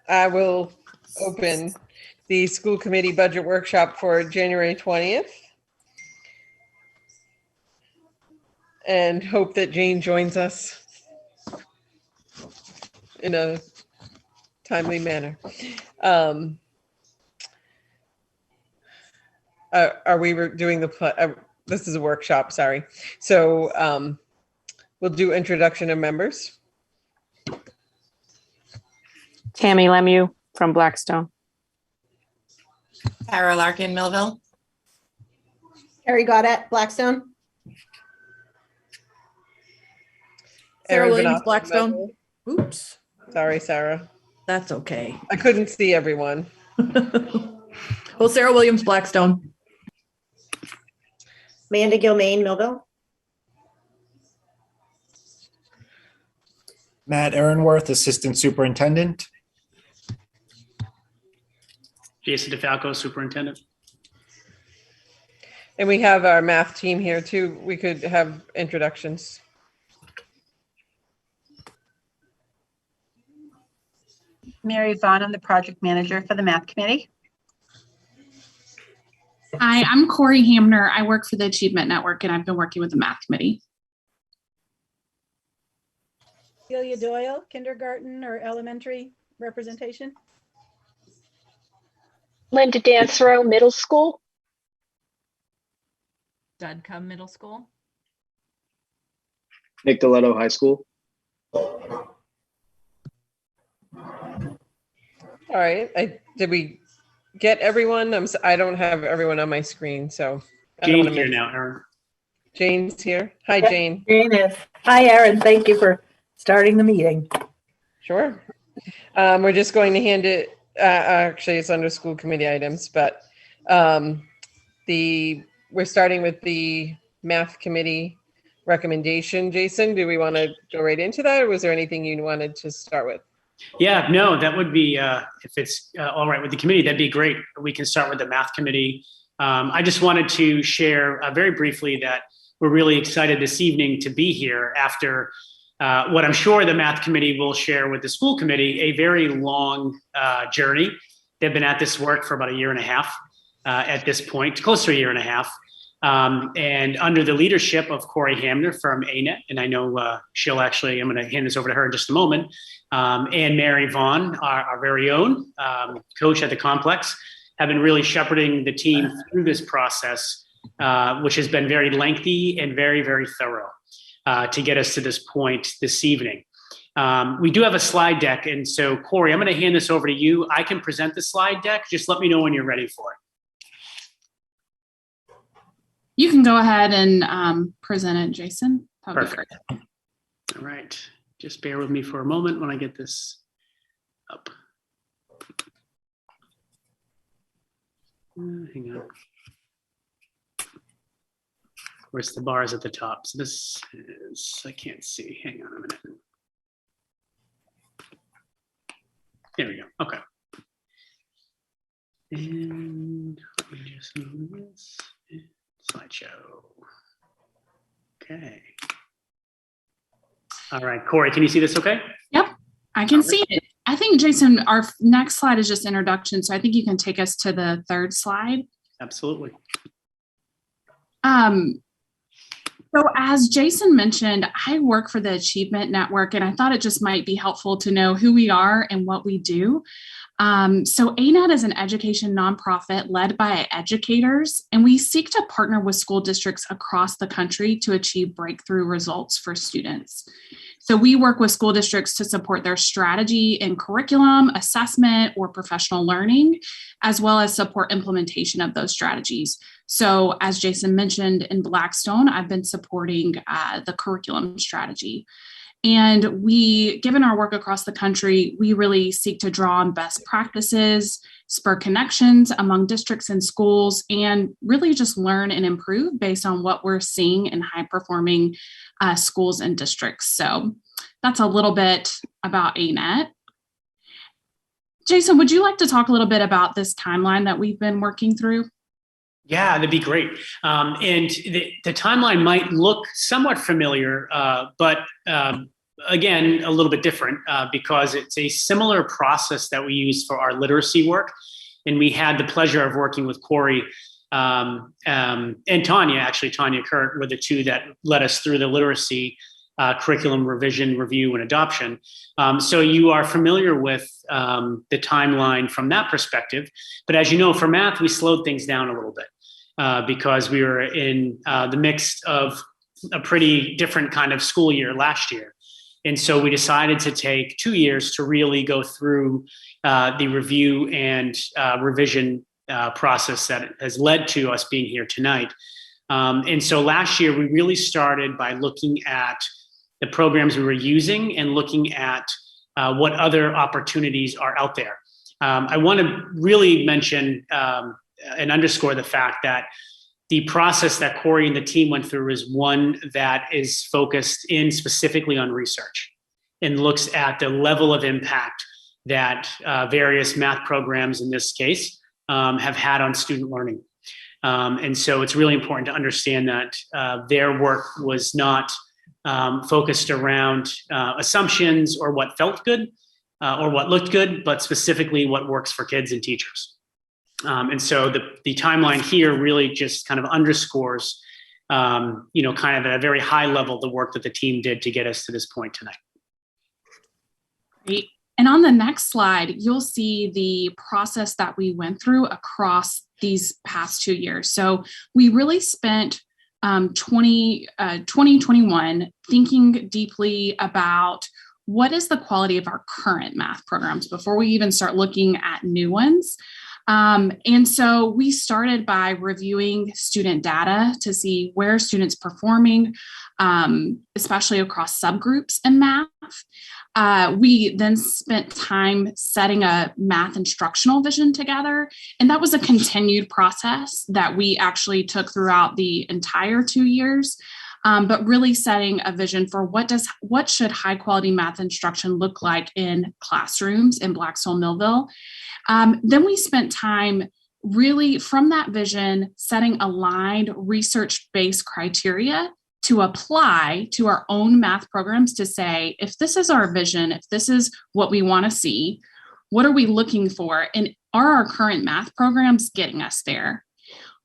I will open the school committee budget workshop for January 20th. And hope that Jane joins us in a timely manner. Are we doing this is a workshop, sorry. So we'll do introduction of members. Tammy Lemieux from Blackstone. Tara Larkin, Millville. Carrie Gaudet, Blackstone. Sarah Erin Williams, Vanasco, Blackstone. Melville. Oops, Sorry, Sarah. that's okay. I couldn't see everyone. Well, Sarah Williams, Blackstone. Amanda Gilmain, Millville. Matt Aaronworth, Assistant Superintendent. Jason DeFalco, Superintendent. And we have our math team here too. We could have introductions. Mary Vaughn, I'm the project manager for the math committee. Hi, I'm Corey Hamner. I work for the Achievement Network and I've been working with the math committee. Celia Doyle, kindergarten or elementary representation. Linda Dansereau, middle school. Dudcombe Middle School. Nick Deletto, high school. All right. Did we get everyone? I don't have everyone on my screen, so. Jane's here now, Erin. Jane's here. Hi, Jane. Jane is. Hi, Erin. Thank you for starting the meeting. Sure. We're just going to hand it, actually it's under school committee items, but we're starting with the math committee recommendation. Jason, do we want to go right into that, or was there anything you wanted to start with? Yeah, no, that would be, if it's all right with the committee, that'd be great. We can start with the math committee. I just wanted to share very briefly that we're really excited this evening to be here after what I'm sure the math committee will share with the school committee, a very long journey. They've been at this work for about 1.5 years at this point, close to 1.5 years. And under the leadership of Corey Hamner from ANET, and I know she'll actually, I'm going to hand this over to her in just a moment, and Mary Vaughn, our very own coach at the complex, have been really shepherding the team through this process, which has been very lengthy and very, very thorough to get us to this point this evening. We do have a slide deck, and so Corey, I'm going to hand this over to you. I can present the slide deck. Just let me know when you're ready for it. You can go ahead and present it, Jason. Perfect. All right. Just bear with me for a moment when I get this up. Hang on. Of course, the bar is at the top. So this is, I can't see. Hang on a minute. There we go. Okay. And let me just move this. Slideshow. Okay. All right, Corey, can you see this okay? Yep, I can see it. I think, Jason, our next slide is just introduction. So I think you can take us to the third slide. Absolutely. So as Jason mentioned, I work for the Achievement Network, and I thought it just might be helpful to know who we are and what we do. So ANET is an education nonprofit led by educators, and we seek to partner with school districts across the country to achieve breakthrough results for students. So we work with school districts to support their strategy in curriculum, assessment, or professional learning, as well as support implementation of those strategies. So as Jason mentioned, in Blackstone, I've been supporting the curriculum strategy. And we, given our work across the country, we really seek to draw on best practices, spur connections among districts and schools, and really just learn and improve based on what we're seeing in high-performing schools and districts. So that's a little bit about ANET. Jason, would you like to talk a little bit about this timeline that we've been working through? Yeah, that'd be great. And the timeline might look somewhat familiar, but again, a little bit different because it's a similar process that we use for our literacy work. And we had the pleasure of working with Corey and Tanya, actually Tanya Kurt were the two that led us through the literacy curriculum revision, review, and adoption. So you are familiar with the timeline from that perspective. But as you know, for math, we slowed things down a little bit because we were in the midst of a pretty different kind of school year last year. And so we decided to take 2 years to really go through the review and revision process that has led to us being here tonight. And so last year, we really started by looking at the programs we were using and looking at what other opportunities are out there. I want to really mention and underscore the fact that the process that Corey and the team went through is one that is focused in specifically on research and looks at the level of impact that various math programs in this case have had on student learning. And so it's really important to understand that their work was not focused around assumptions or what felt good or what looked good, but specifically what works for kids and teachers. And so the timeline here really just kind of underscores, kind of at a very high level, the work that the team did to get us to this point tonight. Great. And on the next slide, you'll see the process that we went through across these past 2 years. So we really spent 2021 thinking deeply about what is the quality of our current math programs before we even start looking at new ones. And so we started by reviewing student data to see where students performing, especially across subgroups in math. We then spent time setting a math instructional vision together, and that was a continued process that we actually took throughout the entire 2 years. But really setting a vision for what should high quality math instruction look like in classrooms in Blackstone-Millville. Then we spent time really from that vision setting aligned research-based criteria to apply to our own math programs to say, if this is our vision, if this is what we want to see, what are we looking for? And are our current math programs getting us there?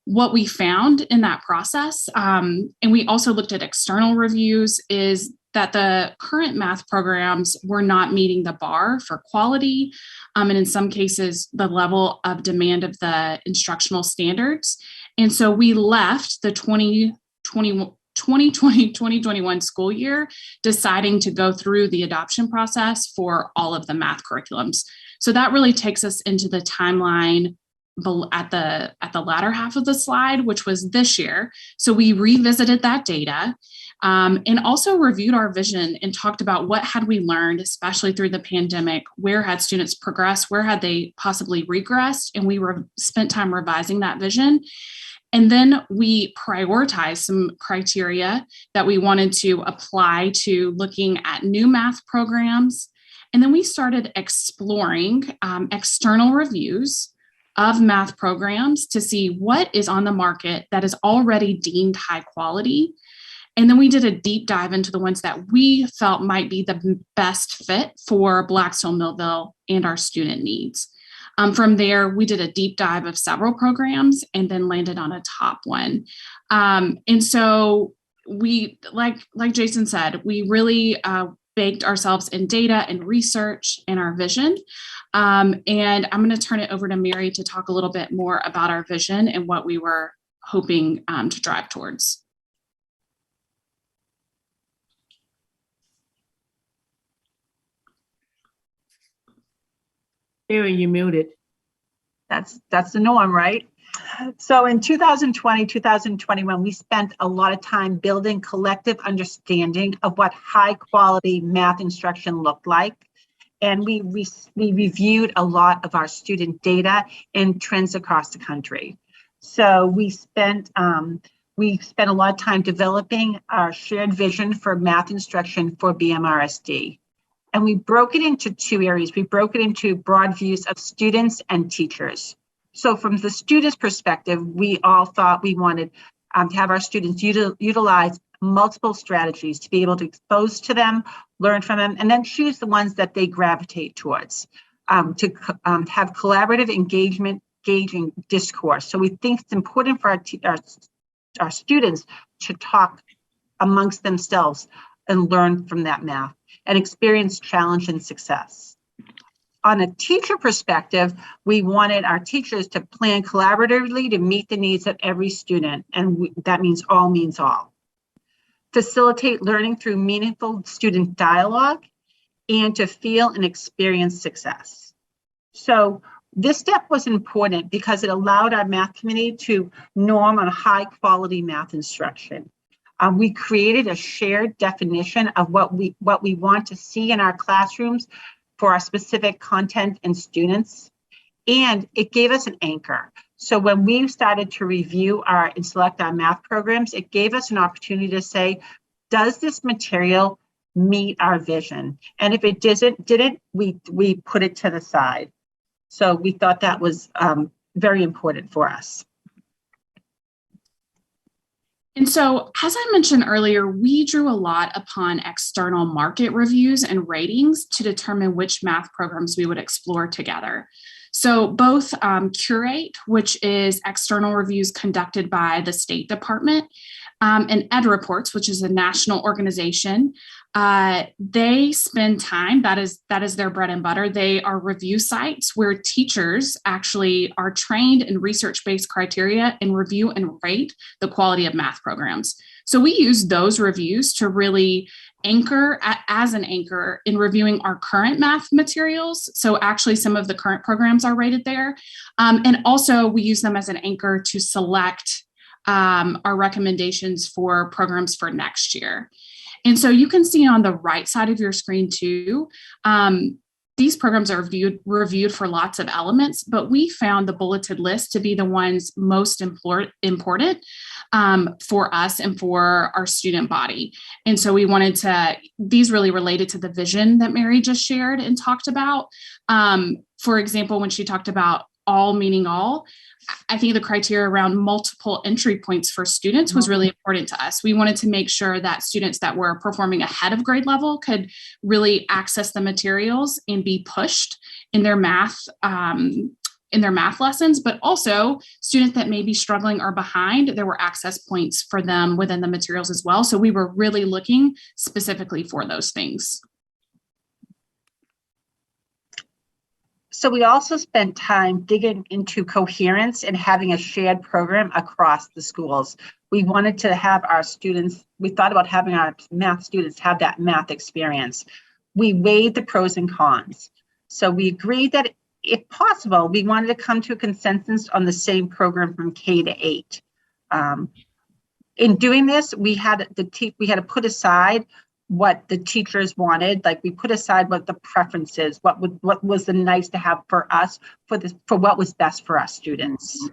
What we found in that process, and we also looked at external reviews, is that the current math programs were not meeting the bar for quality, and in some cases, the level of demand of the instructional standards. And so we left the 2020-2021 school year deciding to go through the adoption process for all of the math curriculums. So that really takes us into the timeline at the latter half of the slide, which was this year. So we revisited that data and also reviewed our vision and talked about what had we learned, especially through the pandemic, where had students progressed, where had they possibly regressed, and we spent time revising that vision. And then we prioritized some criteria that we wanted to apply to looking at new math programs. And then we started exploring external reviews of math programs to see what is on the market that is already deemed high quality. And then we did a deep dive into the ones that we felt might be the best fit for Blackstone-Millville and our student needs. From there, we did a deep dive of several programs and then landed on a top one. And so we, like Jason said, we really baked ourselves in data and research and our vision. And I'm going to turn it over to Mary to talk a little bit more about our vision and what we were hoping to drive towards. Mary, you muted. That's the norm, right? So in 2020, 2021, we spent a lot of time building collective understanding of what high quality math instruction looked like. And we reviewed a lot of our student data and trends across the country. So we spent a lot of time developing our shared vision for math instruction for Bmrsd. And we broke it into two areas. We broke it into broad views of students and teachers. So from the students' perspective, we all thought we wanted to have our students utilize multiple strategies to be able to expose to them, learn from them, and then choose the ones that they gravitate towards, to have collaborative engagement, engaging discourse. So we think it's important for our students to talk amongst themselves and learn from that math and experience challenge and success. On a teacher perspective, we wanted our teachers to plan collaboratively to meet the needs of every student, and that means all. Facilitate learning through meaningful student dialogue, and to feel and experience success. So this step was important because it allowed our math committee to norm on high quality math instruction. We created a shared definition of what we want to see in our classrooms for our specific content and students, and it gave us an anchor. So when we started to review and select our math programs, it gave us an opportunity to say, does this material meet our vision? And if it didn't, we put it to the side. So we thought that was very important for us. And so, as I mentioned earlier, we drew a lot upon external market reviews and ratings to determine which math programs we would explore together. So both Curate, which is external reviews conducted by the State Department, and Ed Reports, which is a national organization, they spend time, that is their bread and butter. They are review sites where teachers actually are trained in research-based criteria and review and rate the quality of math programs. So we use those reviews to really as an anchor in reviewing our current math materials. So actually some of the current programs are rated there. And also we use them as an anchor to select our recommendations for programs for next year. And so you can see on the right side of your screen too, these programs are reviewed for lots of elements, but we found the bulleted list to be the ones most important for us and for our student body. And so we wanted these really related to the vision that Mary just shared and talked about. For example, when she talked about all meaning all, I think the criteria around multiple entry points for students was really important to us. We wanted to make sure that students that were performing ahead of grade level could really access the materials and be pushed in their math lessons, but also students that may be struggling or behind, there were access points for them within the materials as well. So we were really looking specifically for those things. So we also spent time digging into coherence and having a shared program across the schools. We wanted to have our students, we thought about having our math students have that math experience. We weighed the pros and cons. So we agreed that if possible, we wanted to come to a consensus on the same program from K to 8. In doing this, we had to put aside what the teachers wanted, like we put aside what the preferences, what was the nice to have for us, for what was best for our students.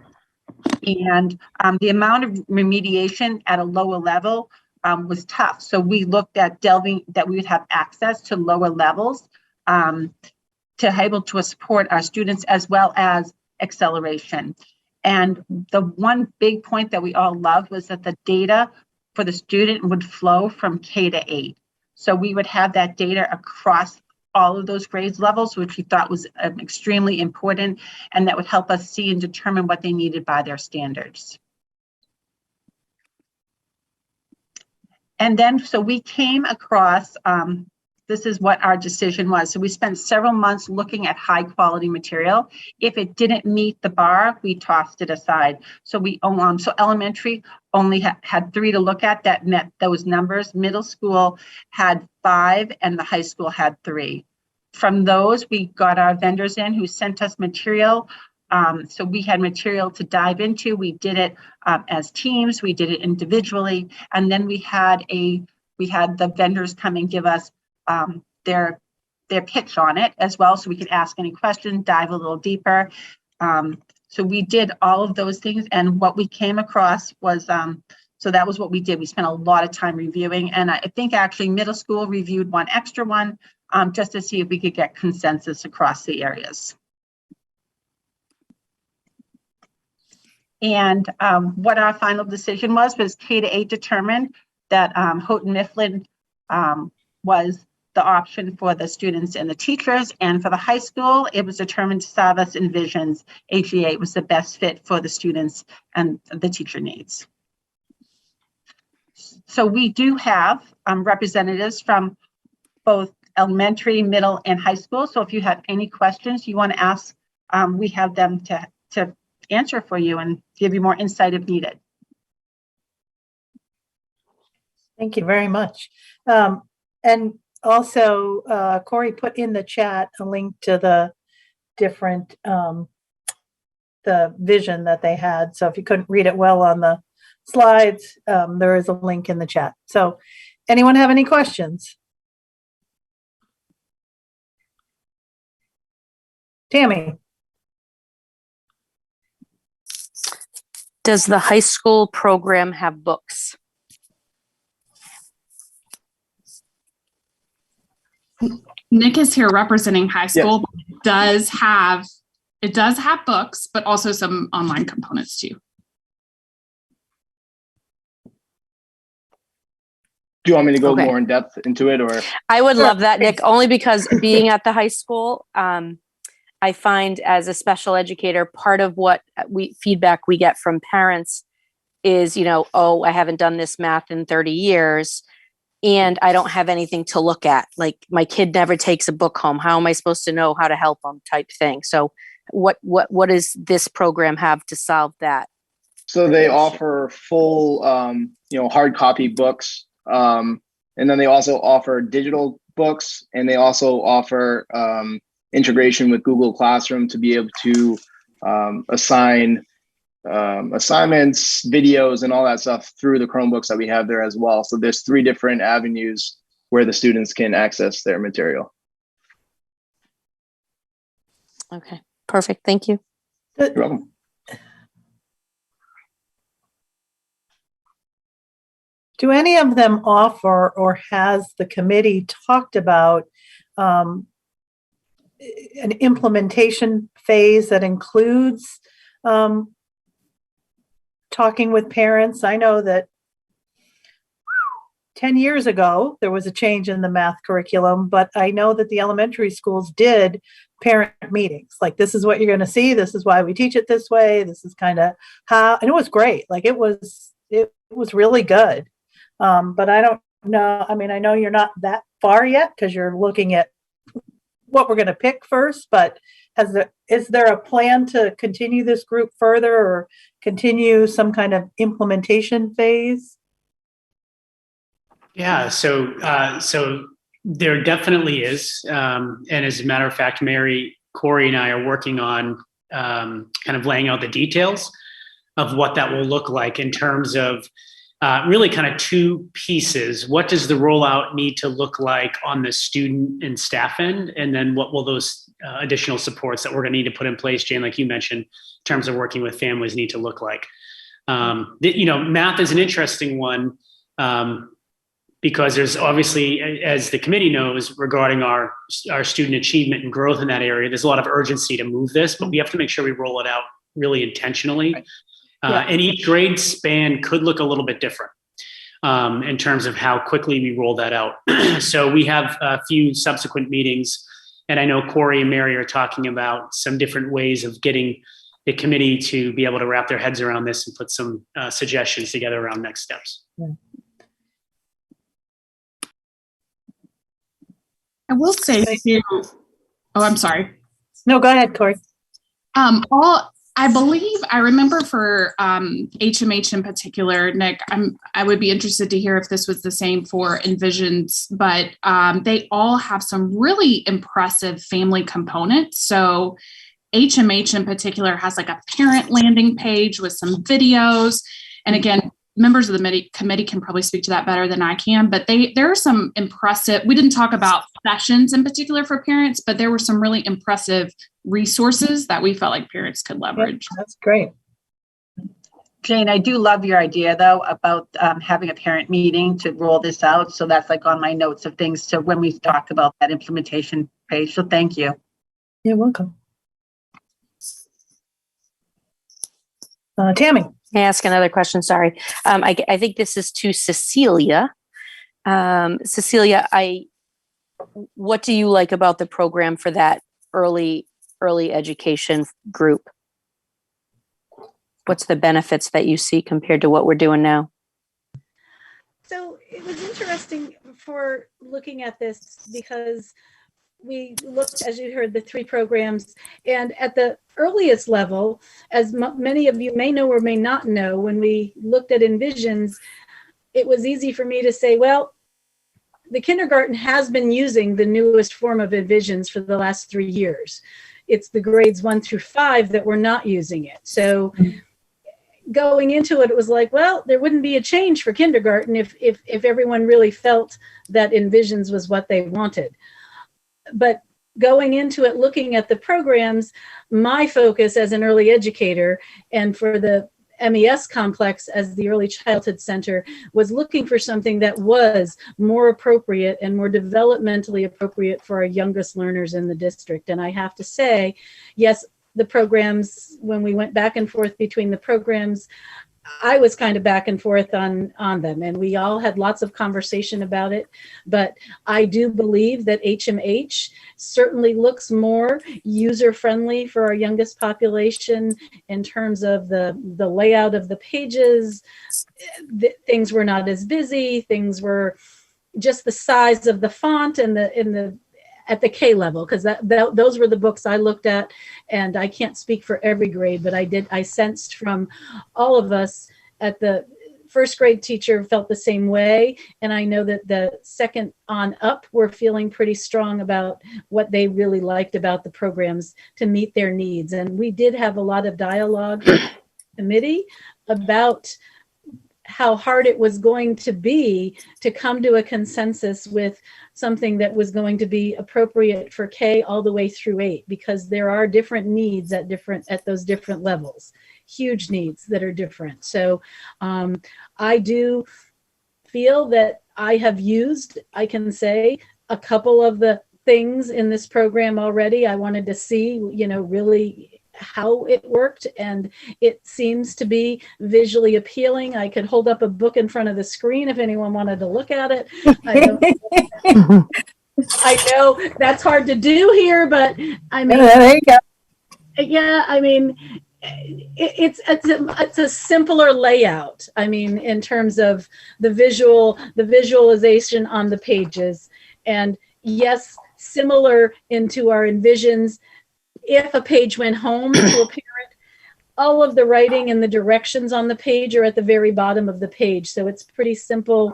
And the amount of remediation at a lower level was tough. So we looked at that we would have access to lower levels to able to support our students as well as acceleration. And the one big point that we all loved was that the data for the student would flow from K to 8. So we would have that data across all of those grades levels, which we thought was extremely important, and that would help us see and determine what they needed by their standards. And then, so we came across, this is what our decision was. So we spent several months looking at high quality material. If it didn't meet the bar, we tossed it aside. So so elementary only had 3 to look at that met those numbers. Middle school had 5 and the high school had 3. From those, we got our vendors in who sent us material. So we had material to dive into. We did it as teams, we did it individually. And then we had the vendors come and give us their pitch on it as well, so we could ask any questions, dive a little deeper. So we did all of those things, and what we came across was, so that was what we did. We spent a lot of time reviewing, and I think actually middle school reviewed one extra one just to see if we could get consensus across the areas. And what our final decision was K to 8 determined that Houghton Mifflin was the option for the students and the teachers. And for the high school, it was determined Savas envisions HE8 was the best fit for the students and the teacher needs. So we do have representatives from both elementary, middle, and high school. So if you have any questions you want to ask, we have them to answer for you and give you more insight if needed. Thank you very much. And also, Corey put in the chat a link to the different, the vision that they had. So if you couldn't read it well on the slides, there is a link in the chat. So anyone have any questions? Tammy? Does the high school program have books? Nick is here representing high school. Yes. It does have books, but also some online components too. Do you want me to go more in depth into it, or? I would love that, Nick, only because being at the high school, I find as a special educator, part of what feedback we get from parents is, oh, I haven't done this math in 30 years and I don't have anything to look at. Like my kid never takes a book home. How am I supposed to know how to help them type thing? So what does this program have to solve that? So they offer full, hard copy books. And then they also offer digital books, and they also offer integration with Google Classroom to be able to assign assignments, videos, and all that stuff through the Chromebooks that we have there as well. So there's 3 different avenues where the students can access their material. Okay, perfect. Thank you. You're welcome. Do any of them offer, or has the committee talked about an implementation phase that includes talking with parents? I know that 10 years ago, there was a change in the math curriculum, but I know that the elementary schools did parent meetings. Like, this is what you're going to see. This is why we teach it this way. This is kind of how, and it was great. Like it was really good. But I don't know. I mean, I know you're not that far yet because you're looking at what we're going to pick first, but is there a plan to continue this group further or continue some kind of implementation phase? Yeah, so there definitely is. And as a matter of fact, Mary, Corey, and I are working on kind of laying out the details of what that will look like in terms of really kind of 2 pieces. What does the rollout need to look like on the student and staff end? And then what will those additional supports that we're going to need to put in place, Jane, like you mentioned, in terms of working with families need to look like? Math is an interesting one because there's obviously, as the committee knows, regarding our student achievement and growth in that area, there's a lot of urgency to move this, but we have to make sure we roll it out really intentionally. Right. And each grade span could look a little bit different in terms of how quickly we roll that out. So we have a few subsequent meetings, and I know Corey and Mary are talking about some different ways of getting the committee to be able to wrap their heads around this and put some suggestions together around next steps. Yeah. I will say too, oh, I'm sorry. No, go ahead, Corey. I remember for HMH in particular, Nick, I would be interested to hear if this was the same for Envisions, but they all have some really impressive family components. So HMH in particular has like a parent landing page with some videos. And again, members of the committee can probably speak to that better than I can, but there are some impressive, we didn't talk about sessions in particular for parents, but there were some really impressive resources that we felt like parents could leverage. Yeah, that's great. Jane, I do love your idea though about having a parent meeting to roll this out. So that's like on my notes of things. So when we talk about that implementation page, so thank you. You're welcome. Tammy. May I ask another question? Sorry. I think this is to Cecilia. Cecilia, what do you like about the program for that early education group? What's the benefits that you see compared to what we're doing now? So it was interesting for looking at this because we looked, as you heard, the 3 programs, and at the earliest level, as many of you may know or may not know, when we looked at Envisions, it was easy for me to say, well, the kindergarten has been using the newest form of Envisions for the last 3 years. It's the grades 1 through 5 that were not using it. So going into it, it was like, well, there wouldn't be a change for kindergarten if everyone really felt that Envisions was what they wanted. But going into it, looking at the programs, my focus as an early educator and for the MES complex as the Early Childhood Center was looking for something that was more appropriate and more developmentally appropriate for our youngest learners in the district. And I have to say, yes, the programs, when we went back and forth between the programs, I was kind of back and forth on them, and we all had lots of conversation about it. But I do believe that HMH certainly looks more user-friendly for our youngest population in terms of the layout of the pages. Things were not as busy. Things were just the size of the font and at the K level, because those were the books I looked at, and I can't speak for every grade, but I sensed from all of us at the first grade teacher felt the same way, and I know that the second on up were feeling pretty strong about what they really liked about the programs to meet their needs. And we did have a lot of dialogue with the committee about how hard it was going to be to come to a consensus with something that was going to be appropriate for K all the way through 8, because there are different needs at those different levels, huge needs that are different. So I do feel that I have used, I can say, a couple of the things in this program already. I wanted to see, really how it worked, and it seems to be visually appealing. I could hold up a book in front of the screen if anyone wanted to look at it. I know that's hard to do here, but I mean, there you go. Yeah, I mean, it's a simpler layout. I mean, in terms of the visualization on the pages, and yes, similar into our Envisions. If a page went home to a parent, all of the writing and the directions on the page are at the very bottom of the page. So it's pretty simple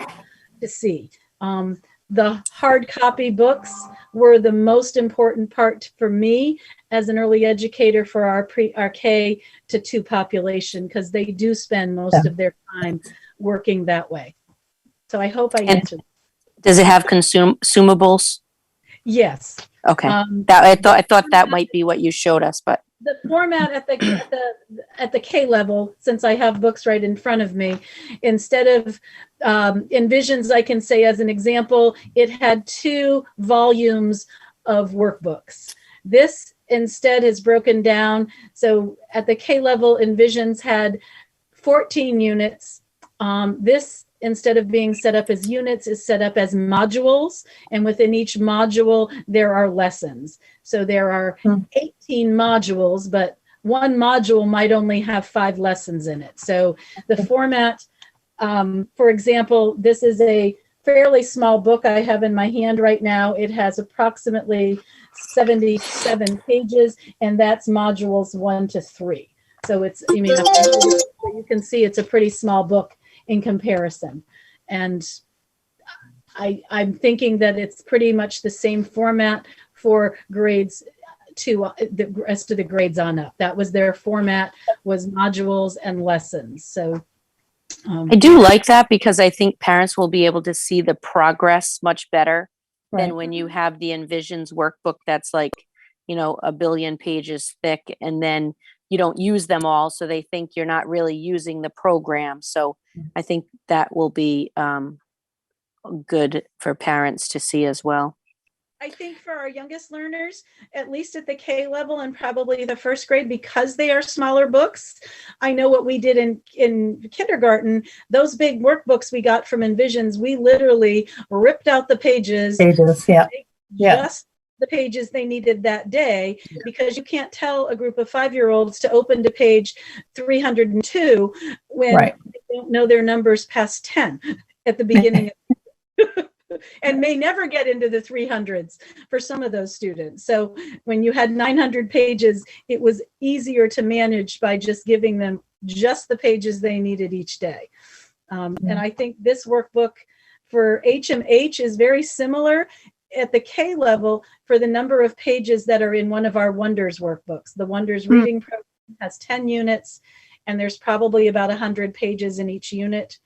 to see. The hard copy books were the most important part for me as an early educator for our K to 2 population, because they do spend most of their time working that way. So I hope I answered. Does it have consumables? Yes. Okay. I thought that might be what you showed us, but the format at the K level, since I have books right in front of me, instead of Envisions, I can say as an example, it had 2 volumes of workbooks. This instead is broken down. So at the K level, Envisions had 14 units. This, instead of being set up as units, is set up as modules. And within each module, there are lessons. So there are 18 modules, but one module might only have 5 lessons in it. So the format, for example, this is a fairly small book I have in my hand right now. It has approximately 77 pages, and that's modules 1 to 3. So it's, you can see it's a pretty small book in comparison. And I'm thinking that it's pretty much the same format for grades 2, the rest of the grades on up. That was their format, was modules and lessons. So I do like that, because I think parents will be able to see the progress much better than when you have the Envisions workbook that's like, 1 billion pages thick, and then you don't use them all, so they think you're not really using the program. So I think that will be good for parents to see as well. I think for our youngest learners, at least at the K level and probably the first grade, because they are smaller books, I know what we did in kindergarten, those big workbooks we got from Envisions, we literally ripped out the pages, Yeah. just the pages they needed that day, because you can't tell a group of 5-year-olds to open to page 302 when Right. they don't know their numbers past 10 at the beginning and may never get into the 300s for some of those students. So when you had 900 pages, it was easier to manage by just giving them just the pages they needed each day. And I think this workbook for HMH is very similar at the K level for the number of pages that are in one of our Wonders workbooks. The Wonders reading program has 10 units, and there's probably about 100 pages in each unit.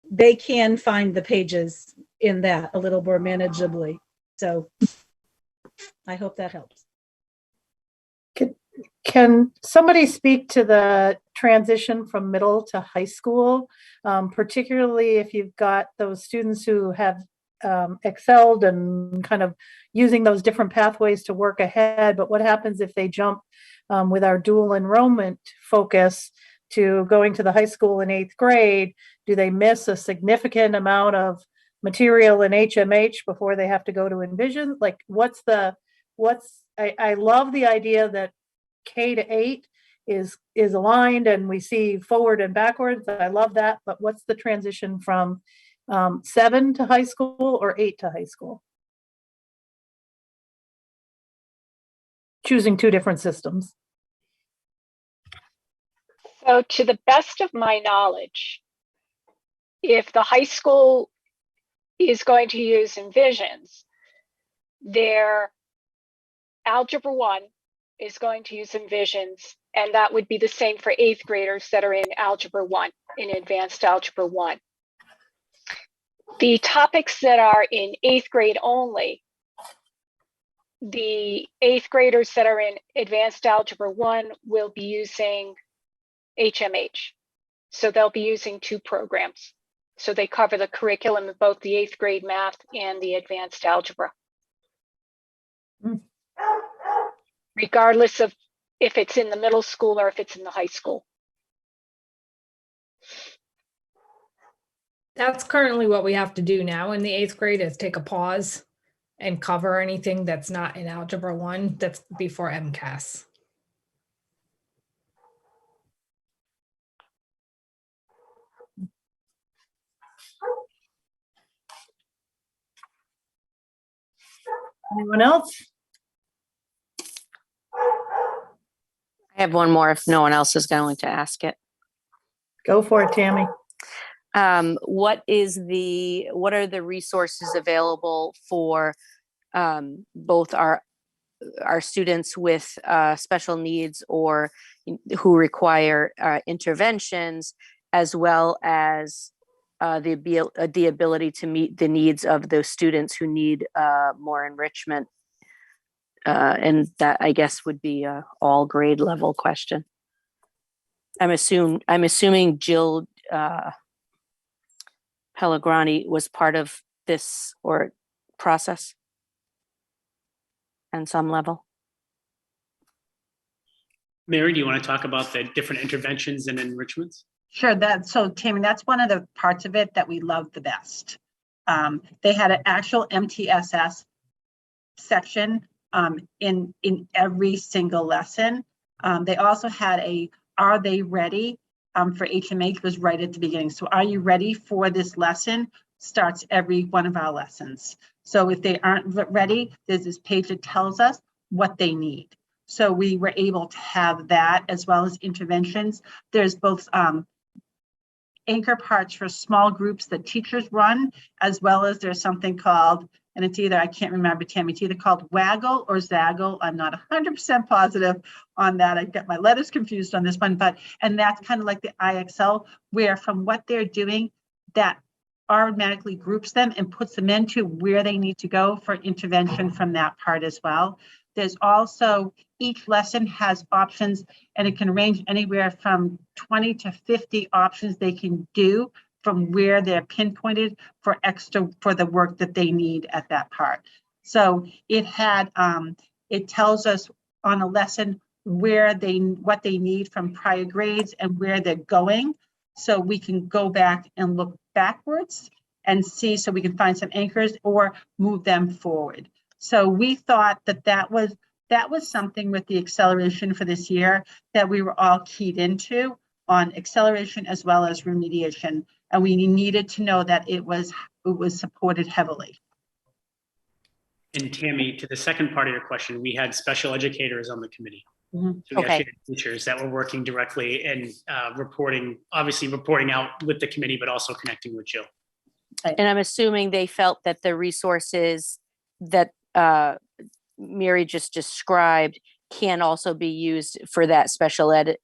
They can find the pages in that a little more manageably. So I hope that helps. Can somebody speak to the transition from middle to high school, particularly if you've got those students who have excelled and kind of using those different pathways to work ahead, but what happens if they jump with our dual enrollment focus to going to the high school in 8th grade? Do they miss a significant amount of material in HMH before they have to go to Envision? Like I love the idea that K to 8 is aligned and we see forward and backwards. I love that. But what's the transition from 7 to high school or 8 to high school? Choosing two different systems. So to the best of my knowledge, if the high school is going to use Envisions, their Algebra 1 is going to use Envisions, and that would be the same for 8th graders that are in Algebra 1, in Advanced Algebra 1. The topics that are in 8th grade only, the 8th graders that are in Advanced Algebra 1 will be using HMH. So they'll be using 2 programs. So they cover the curriculum of both the 8th grade math and the advanced algebra. Regardless of if it's in the middle school or if it's in the high school. That's currently what we have to do now in the 8th grade, is take a pause and cover anything that's not in Algebra 1 that's before MCAS. Anyone else? I have one more if no one else is going to ask it. Go for it, Tammy. What are the resources available for both our students with special needs or who require interventions, as well as the ability to meet the needs of those students who need more enrichment? And that, I guess, would be a all grade level question. I'm assuming Jill Pellegrani was part of this or process on some level. Mary, do you want to talk about the different interventions and enrichments? Sure. So Tammy, that's one of the parts of it that we love the best. They had an actual MTSS section in every single lesson. They also had a "Are they ready?" For HMH was right at the beginning. So "Are you ready for this lesson?" starts every one of our lessons. So if they aren't ready, there's this page that tells us what they need. So we were able to have that, as well as interventions. There's both anchor parts for small groups that teachers run, as well as there's something called, and it's either, I can't remember, Tammy, it's either called Waggle or Zaggle. I'm not 100% positive on that. I get my letters confused on this one, and that's kind of like the IXL, where from what they're doing, that automatically groups them and puts them into where they need to go for intervention from that part as well. There's also, each lesson has options, and it can range anywhere from 20 to 50 options they can do from where they're pinpointed for the work that they need at that part. So it had, it tells us on a lesson what they need from prior grades and where they're going. So we can go back and look backwards and see, so we can find some anchors or move them forward. So we thought that was something with the acceleration for this year that we were all keyed into on acceleration as well as remediation. And we needed to know that it was supported heavily. And Tammy, to the second part of your question, we had special educators on the committee. Mm-hmm. So we Okay. actually had teachers that were working directly and reporting out with the committee, but also connecting with Jill. And I'm assuming they felt that the resources that Mary just described can also be used for that special ed,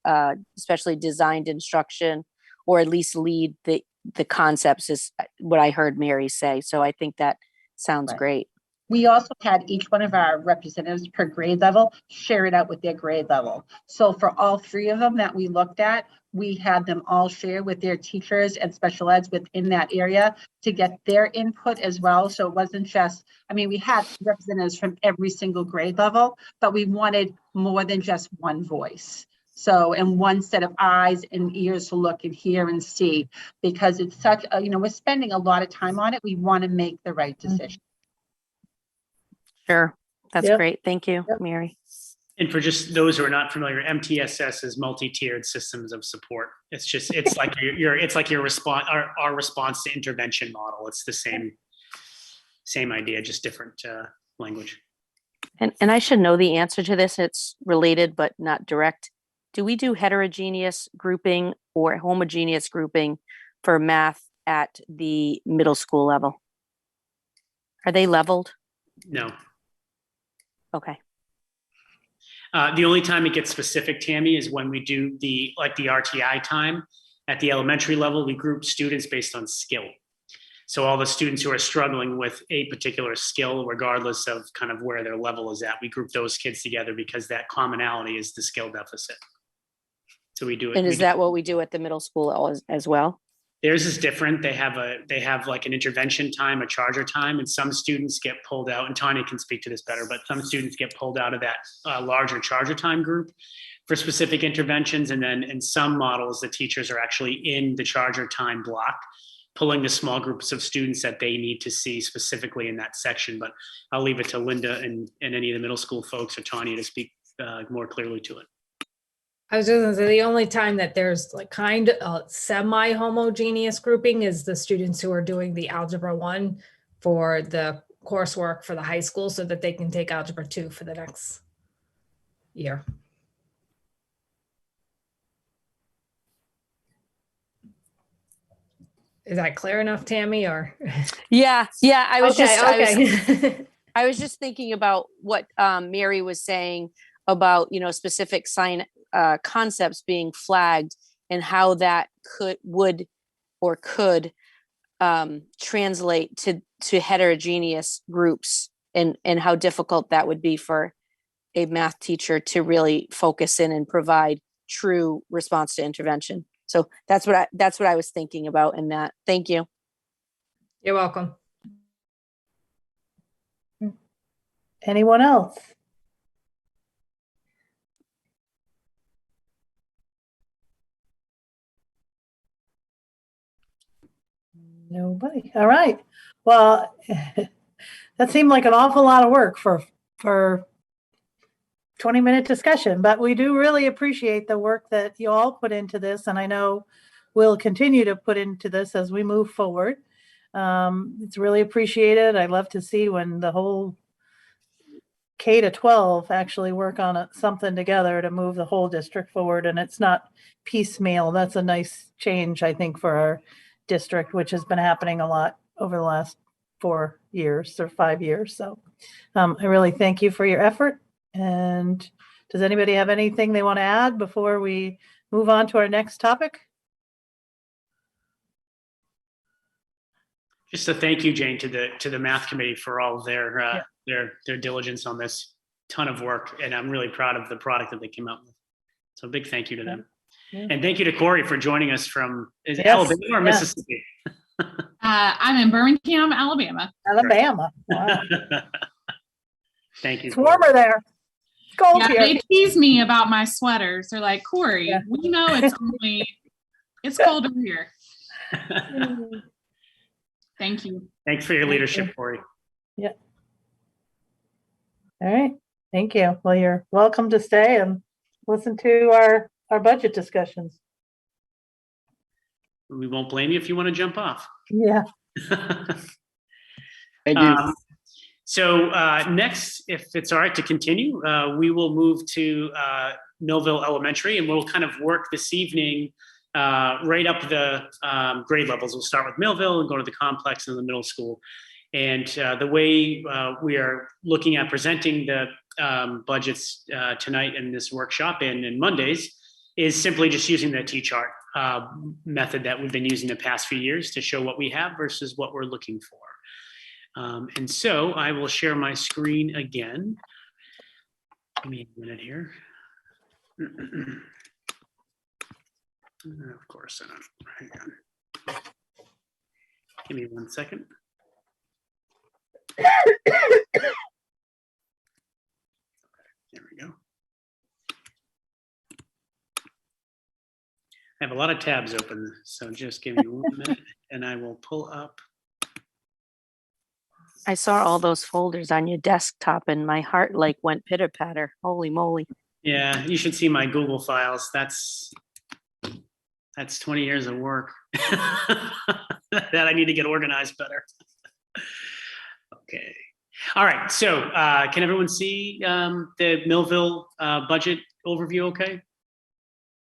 specially designed instruction, or at least lead the concepts, is what I heard Mary say. So I think that sounds Right. great. We also had each one of our representatives per grade level share it out with their grade level. So for all three of them that we looked at, we had them all share with their teachers and special eds within that area to get their input as well. So it wasn't just, I mean, we had representatives from every single grade level, but we wanted more than just one voice. So, and one set of eyes and ears to look and hear and see, because it's such a, we're spending a lot of time on it. We want to make the right decision. Sure. That's Yep. great. Thank you, Yep. Mary. And for just those who are not familiar, MTSS is multi-tiered systems of support. It's like your response, our response to intervention model. It's the same idea, just different language. And I should know the answer to this. It's related, but not direct. Do we do heterogeneous grouping or homogeneous grouping for math at the middle school level? Are they leveled? No. Okay. The only time it gets specific, Tammy, is when we do the RTI time. At the elementary level, we group students based on skill. So all the students who are struggling with a particular skill, regardless of kind of where their level is at, we group those kids together because that commonality is the skill deficit. So we do it. And is that what we do at the middle school as well? Theirs is different. They have like an intervention time, a charger time, and some students get pulled out, and Tanya can speak to this better, but some students get pulled out of that larger charger time group for specific interventions. And then in some models, the teachers are actually in the charger time block, pulling the small groups of students that they need to see specifically in that section. But I'll leave it to Linda and any of the middle school folks or Tanya to speak more clearly to it. I was just gonna say the only time that there's like kind of semi-homogeneous grouping is the students who are doing the Algebra 1 for the coursework for the high school so that they can take Algebra 2 for the next year. Is that clear enough, Tammy, or? Yeah. I was okay. I was just thinking about what Mary was saying about, specific concepts being flagged and how that could translate to heterogeneous groups, and how difficult that would be for a math teacher to really focus in and provide true response to intervention. So that's what I was thinking about in that. Thank you. You're welcome. Anyone else? Nobody. All right. Well, that seemed like an awful lot of work for 20-minute discussion, but we do really appreciate the work that you all put into this, and I know we'll continue to put into this as we move forward. It's really appreciated. I love to see when the whole K to 12 actually work on something together to move the whole district forward, and it's not piecemeal. That's a nice change, I think, for our district, which has been happening a lot over the last 4 years or 5 years. So I really thank you for your effort. And does anybody have anything they want to add before we move on to our next topic? Just a thank you, Jane, to the math committee for all of their diligence on this. Ton of work, and I'm really proud of the product that they came out with. So a big thank you to them. Yeah. And thank you to Corey for joining us from Yes, Alabama or yes. Mississippi? I'm in Birmingham, Alabama. Alabama. Wow. Thank you. It's warmer there. It's cold Yeah, here. they tease me about my sweaters. They're like, Corey, Yeah. we know it's colder here. Thank you. Thanks for your leadership, Corey. Yeah. All right. Thank you. Well, you're welcome to stay and listen to our budget discussions. We won't blame you if you want to jump off. Yeah. Thank you. So next, if it's all right to continue, we will move to Millville Elementary, and we'll kind of work this evening right up the grade levels. We'll start with Millville and go to the complex and the middle school. And the way we are looking at presenting the budgets tonight in this workshop and Mondays is simply just using the T-chart method that we've been using the past few years to show what we have versus what we're looking for. And so I will share my screen again. Give me a minute here. Of course, I don't. Hang on. Give me 1 second. There we go. I have a lot of tabs open, so just give me 1 minute and I will pull up. I saw all those folders on your desktop and my heart like went pitter patter. Holy moly. Yeah, you should see my Google files. That's 20 years of work that I need to get organized better. Okay. All right. So can everyone see the Millville budget overview okay? Is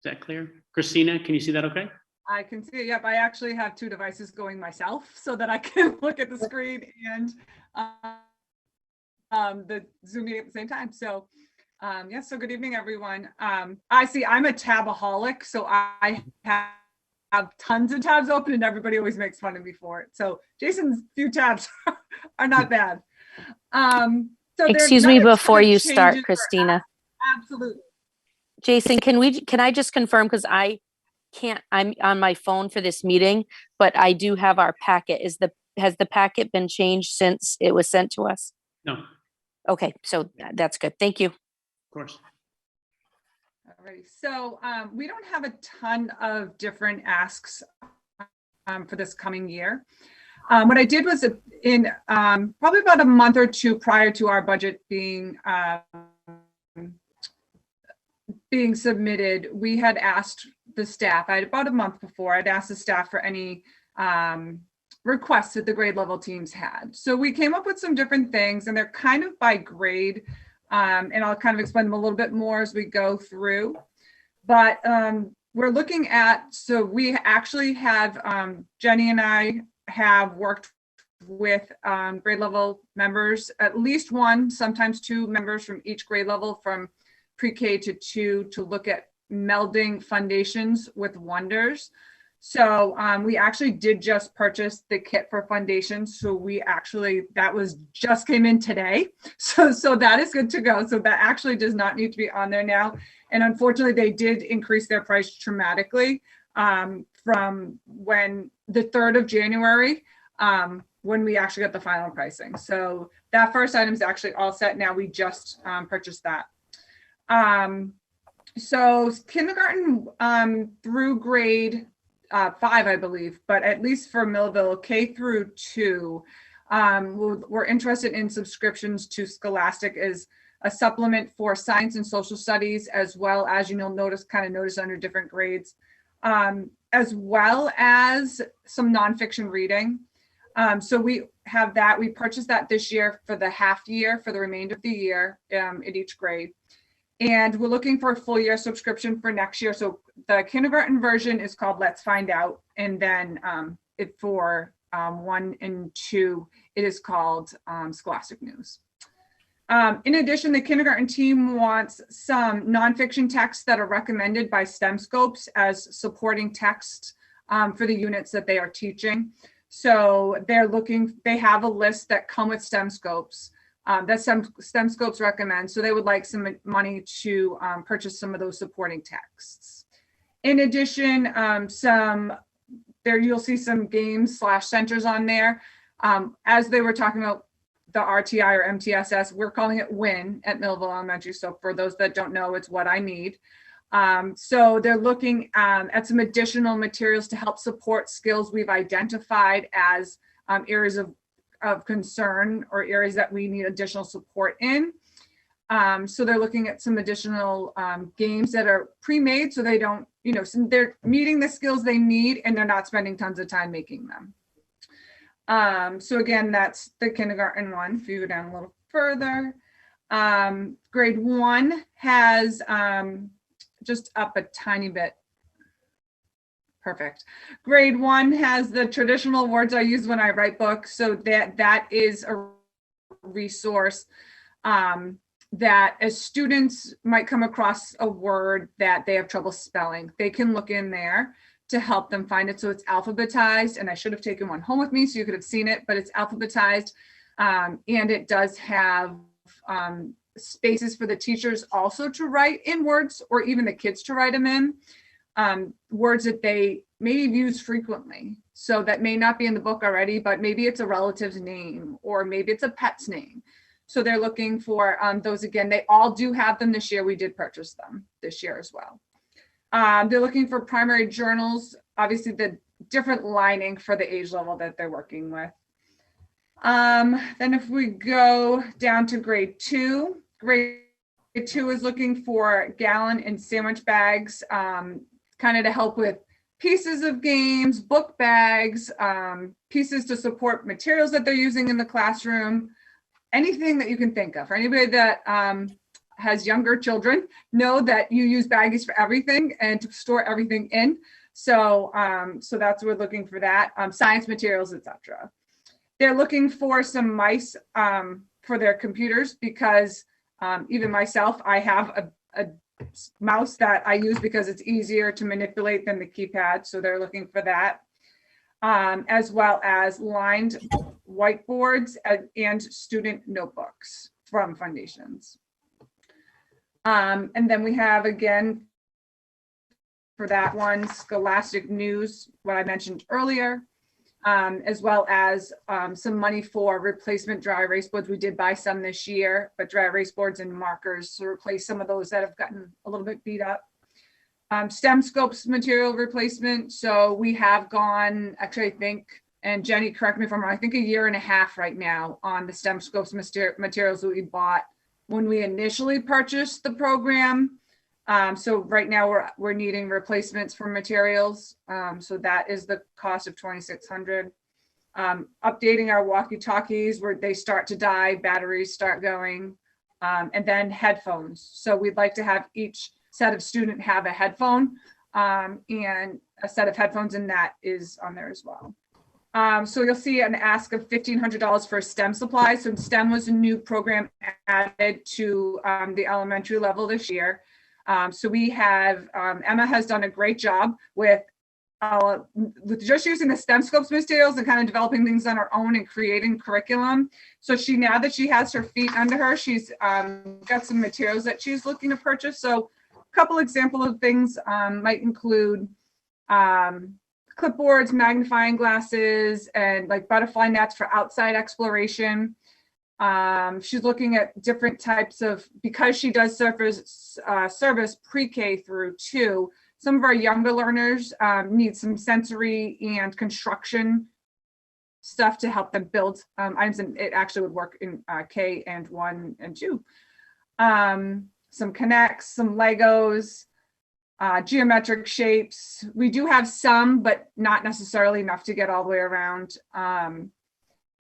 that clear? Christina, can you see that okay? I can see it. Yep. I actually have two devices going myself so that I can look at the screen and the Zoom meeting at the same time. So yes, so good evening, everyone. I see I'm a tabaholic, so I have tons of tabs open and everybody always makes fun of me for it. So Jason's few tabs are not bad. So excuse me before you start, Christina. Absolutely. Jason, can I just confirm, because I'm on my phone for this meeting, but I do have our packet. Has the packet been changed since it was sent to us? No. Okay, so that's good. Thank you. Of course. Alrighty, so we don't have a ton of different asks for this coming year. What I did was in probably about a month or two prior to our budget being submitted, we had asked the staff, about a month before, I'd asked the staff for any requests that the grade level teams had. So we came up with some different things, and they're kind of by grade, and I'll kind of explain them a little bit more as we go through. But we're looking at, so we actually have, Jenny and I have worked with grade level members, at least one, sometimes two members from each grade level from pre-K to 2 to look at melding foundations with wonders. So we actually did just purchase the kit for foundations. So that was just came in today. So that is good to go. So that actually does not need to be on there now. And unfortunately, they did increase their price dramatically from when the 3rd of January, when we actually got the final pricing. So that first item is actually all set now. We just purchased that. So kindergarten through grade 5, I believe, but at least for Millville, K through 2, we're interested in subscriptions to Scholastic as a supplement for science and social studies, as well as, you'll notice under different grades, as well as some nonfiction reading. So we have that. We purchased that this year for the half year for the remainder of the year in each grade. And we're looking for a full year subscription for next year. So the kindergarten version is called Let's Find Out. And then for 1 and 2, it is called Scholastic News. In addition, the kindergarten team wants some nonfiction texts that are recommended by STEM Scopes as supporting text for the units that they are teaching. So they have a list that come with STEM Scopes. That STEM Scopes recommend. So they would like some money to purchase some of those supporting texts. In addition, you'll see some games / centers on there. As they were talking about the RTI or MTSS. We're calling it WIN at Millville Elementary. So for those that don't know, it's what I need. So they're looking at some additional materials to help support skills we've identified as areas of concern or areas that we need additional support in. So they're looking at some additional games that are pre-made, so they don't, so they're meeting the skills they need and they're not spending tons of time making them. So again, that's the kindergarten one. If you go down a little further, grade 1 has just up a tiny bit. Perfect. Grade 1 has the traditional words I use when I write books. So that is a resource that as students might come across a word that they have trouble spelling, they can look in there to help them find it. So it's alphabetized, and I should have taken one home with me so you could have seen it, but it's alphabetized. And it does have spaces for the teachers also to write in words, or even the kids to write them in, words that they maybe use frequently. So that may not be in the book already, but maybe it's a relative's name, or maybe it's a pet's name. So they're looking for those again. They all do have them this year. We did purchase them this year as well. They're looking for primary journals, obviously the different lining for the age level that they're working with. Then if we go down to grade 2 is looking for gallon and sandwich bags, kind of to help with pieces of games, book bags, pieces to support materials that they're using in the classroom, anything that you can think of. For anybody that has younger children, know that you use baggies for everything and to store everything in. So so that's what we're looking for that. Science materials, etc. They're looking for some mice for their computers, because even myself, I have a mouse that I use because it's easier to manipulate than the keypad. So they're looking for that, as well as lined whiteboards and student notebooks from Foundations. And then we have, again, for that one, Scholastic News, what I mentioned earlier, as well as some money for replacement dry erase boards. We did buy some this year, but dry erase boards and markers to replace some of those that have gotten a little bit beat up. STEM Scopes material replacement. So we have gone, actually, I think, and Jenny, correct me if I'm wrong, I think 1.5 years right now on the STEM Scopes materials that we bought when we initially purchased the program. So right now we're needing replacements for materials. So that is the cost of $2,600. Updating our walkie-talkies where they start to die, batteries start going, and then headphones. So we'd like to have each set of student have a headphone and a set of headphones, and that is on there as well. So you'll see an ask of $1,500 for STEM supplies. So STEM was a new program added to the elementary level this year. So we have, Emma has done a great job with just using the STEM Scopes materials and kind of developing things on her own and creating curriculum. So now that she has her feet under her, she's got some materials that she's looking to purchase. So a couple examples of things might include clipboards, magnifying glasses, and like butterfly nets for outside exploration. She's looking at different types of, because she does service pre-K through 2, some of our younger learners need some sensory and construction stuff to help them build items, and it actually would work in K and 1 and 2. Some Connects, some Legos, geometric shapes. We do have some, but not necessarily enough to get all the way around,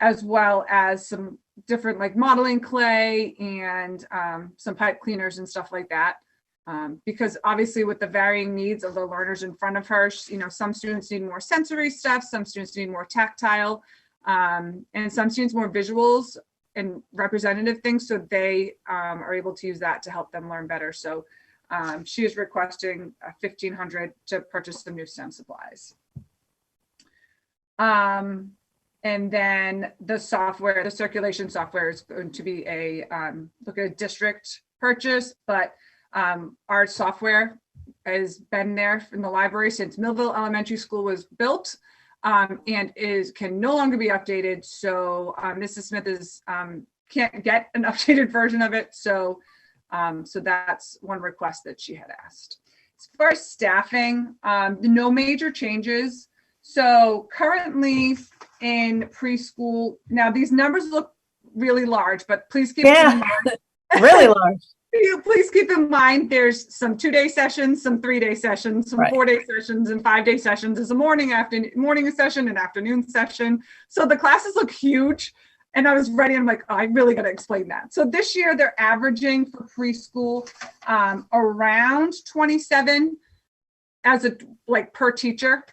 as well as some different like modeling clay and some pipe cleaners and stuff like that. Because obviously with the varying needs of the learners in front of her, some students need more sensory stuff, some students need more tactile, and some students more visuals and representative things. So they are able to use that to help them learn better. So she is requesting $1,500 to purchase some new STEM supplies. And then the software, the circulation software is going to be a district purchase, but our software has been there in the library since Millville Elementary School was built. and can no longer be updated. So Mrs. Smith is can't get an updated version of it. So that's one request that she had asked. As far as staffing, no major changes. So currently in preschool, now these numbers look really large, but please keep them in mind. Really large. Please keep in mind there's some 2-day sessions, some 3-day sessions, some 4-day sessions, and 5-day sessions. There's a morning session and afternoon session. So the classes look huge. And I was ready, and I'm like, oh, I really got to explain that. So this year they're averaging for preschool around 27 per teacher.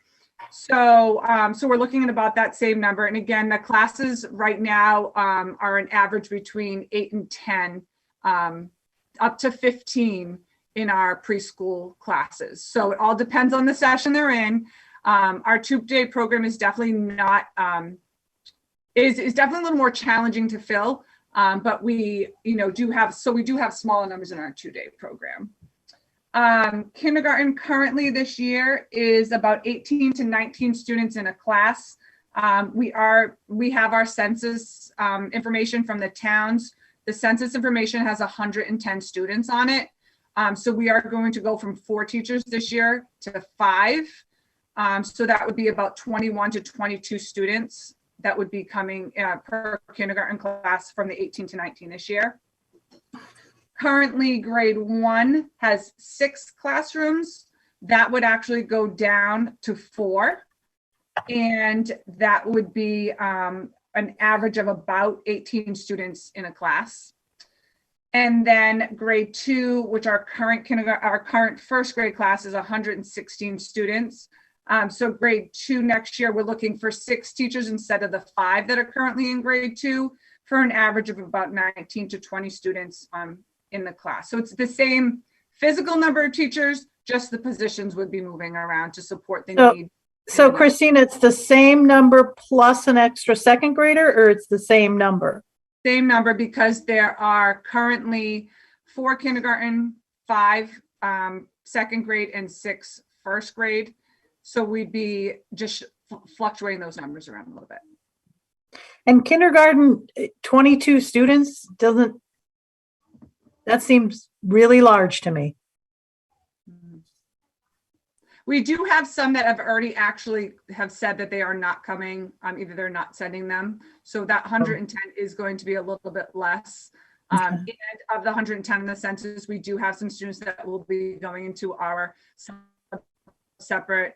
So we're looking at about that same number. And again, the classes right now are an average between 8 and 10, up to 15 in our preschool classes. So it all depends on the session they're in. Our 2-day program is definitely not. Is definitely a little more challenging to fill, but we do have smaller numbers in our 2-day program. Kindergarten currently this year is about 18 to 19 students in a class. We have our census information from the towns. The census information has 110 students on it. So we are going to go from 4 teachers this year to 5. So that would be about 21 to 22 students that would be coming per kindergarten class from the 18 to 19 this year. Currently, grade 1 has 6 classrooms. That would actually go down to 4. And that would be an average of about 18 students in a class. And then grade 2, which our current first grade class is 116 students. So grade 2 next year, we're looking for 6 teachers instead of the 5 that are currently in grade 2, for an average of about 19 to 20 students in the class. So it's the same physical number of teachers, just the positions would be moving around to support the need. So Christine, it's the same number plus an extra second grader, or it's the same number? Same number, because there are currently 4 kindergarten, 5 second grade, and 6 first grade. So we'd be just fluctuating those numbers around a little bit. And kindergarten, 22 students, that seems really large to me. We do have some that have already actually have said that they are not coming, either they're not sending them. So that 110 is going to be a little bit less. And of the 110 in the census, we do have some students that will be going into our separate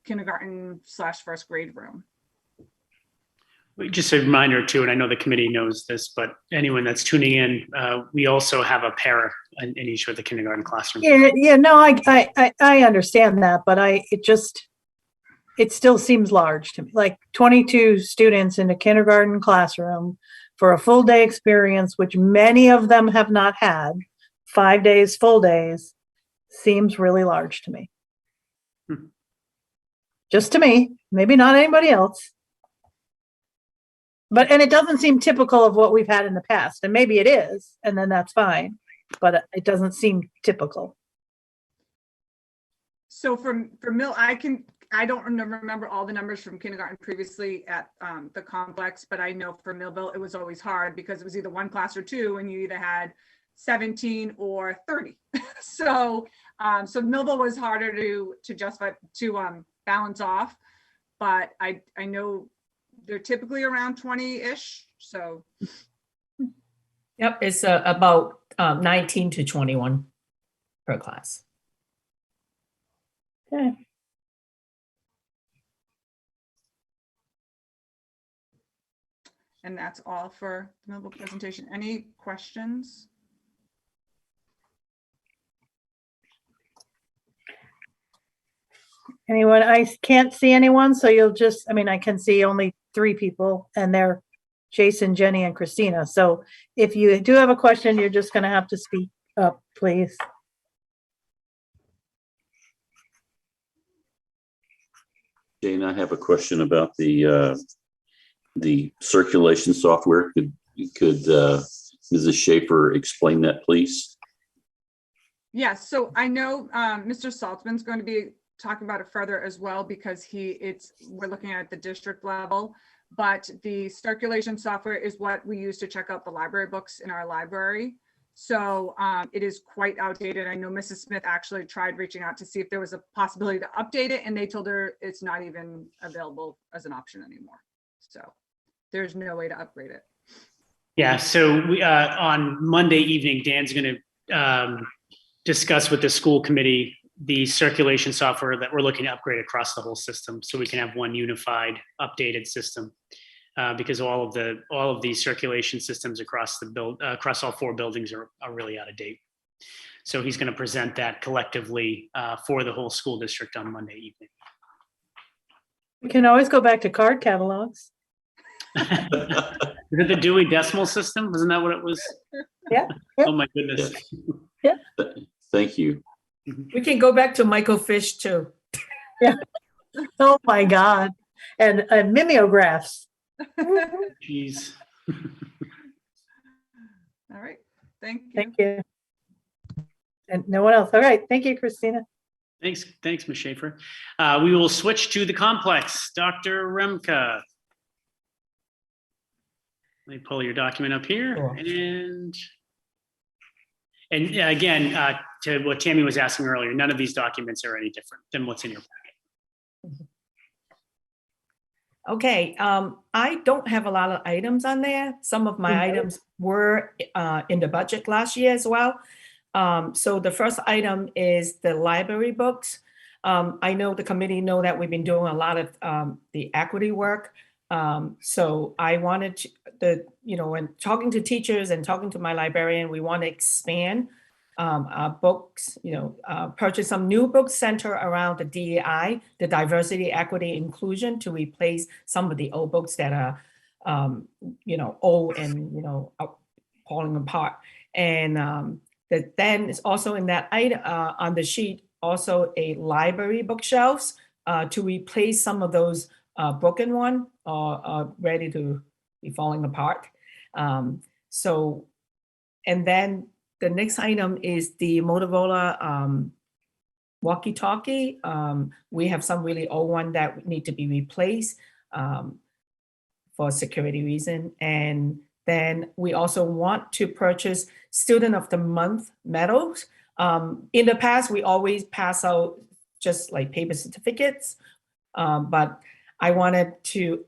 kindergarten / first grade room. Just a reminder too, and I know the committee knows this, but anyone that's tuning in, we also have a para in each of the kindergarten classrooms. Yeah, no, I understand that, but it still seems large to me. Like 22 students in a kindergarten classroom for a full day experience, which many of them have not had, 5 days, full days, seems really large to me. Just to me, maybe not anybody else. And it doesn't seem typical of what we've had in the past, and maybe it is, and then that's fine, but it doesn't seem typical. So for Mill, I don't remember all the numbers from kindergarten previously at the complex, but I know for Millville, it was always hard because it was either 1 class or 2, and you either had 17 or 30. So Millville was harder to justify, to balance off, but I know they're typically around 20-ish. So. Yep, it's about 19 to 21 per class. Okay. And that's all for the Millville presentation. Any questions? Anyone? I can't see anyone, so I can see only 3 people, and they're Jason, Jenny, and Christina. So if you do have a question, you're just going to have to speak up, please. Jane, I have a question about the circulation software. Could Mrs. Schaefer explain that, please? Yes. So I know Mr. Saltzman's going to be talk about it further as well, because we're looking at the district level, but the circulation software is what we use to check out the library books in our library. So it is quite outdated. I know Mrs. Smith actually tried reaching out to see if there was a possibility to update it, and they told her it's not even available as an option anymore. So there's no way to upgrade it. Yeah, so we, on Monday evening, Dan's going to discuss with the school committee the circulation software that we're looking to upgrade across the whole system, so we can have one unified, updated system. Because all of these circulation systems across across all 4 buildings are really out of date. So he's going to present that collectively for the whole school district on Monday evening. We can always go back to card catalogs. Is it the Dewey Decimal System? Wasn't that what it was? Yeah. Oh my goodness. Yeah. Thank you. We can go back to Michael Fish too. Yeah. Oh my God. And mimeographs. Jeez. All right. Thank you. Thank you. And no one else. All right. Thank you, Christina. Thanks, Ms. Schaefer. We will switch to the complex. Dr. Remke. Let me pull your document up here. Sure. And again, to what Tammy was asking earlier, none of these documents are any different than what's in your packet. Okay, I don't have a lot of items on there. Some of my items were in the budget last year as well. So the first item is the library books. I know the committee know that we've been doing a lot of the equity work. So I wanted to, when talking to teachers and talking to my librarian, we want to expand our books, purchase some new books center around the DEI, the diversity, equity, inclusion, to replace some of the old books that are, old and, falling apart. And then it's also in that item on the sheet, also a library bookshelves to replace some of those broken one or ready to be falling apart. And then the next item is the Motorola walkie-talkie. We have some really old one that need to be replaced for security reason. And then we also want to purchase Student of the Month medals. In the past, we always pass out just like paper certificates, but I wanted to,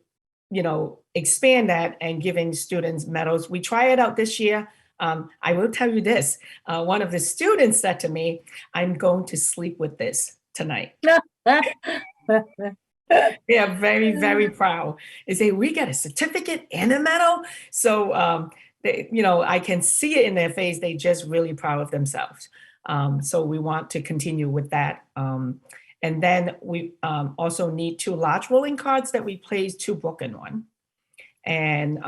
expand that and giving students medals. We try it out this year. I will tell you this, one of the students said to me, I'm going to sleep with this tonight. They are very, very proud. They say, we get a certificate and a medal. So, I can see it in their face. They just really proud of themselves. So we want to continue with that. And then we also need 2 large rolling cards that replace 2 broken one. And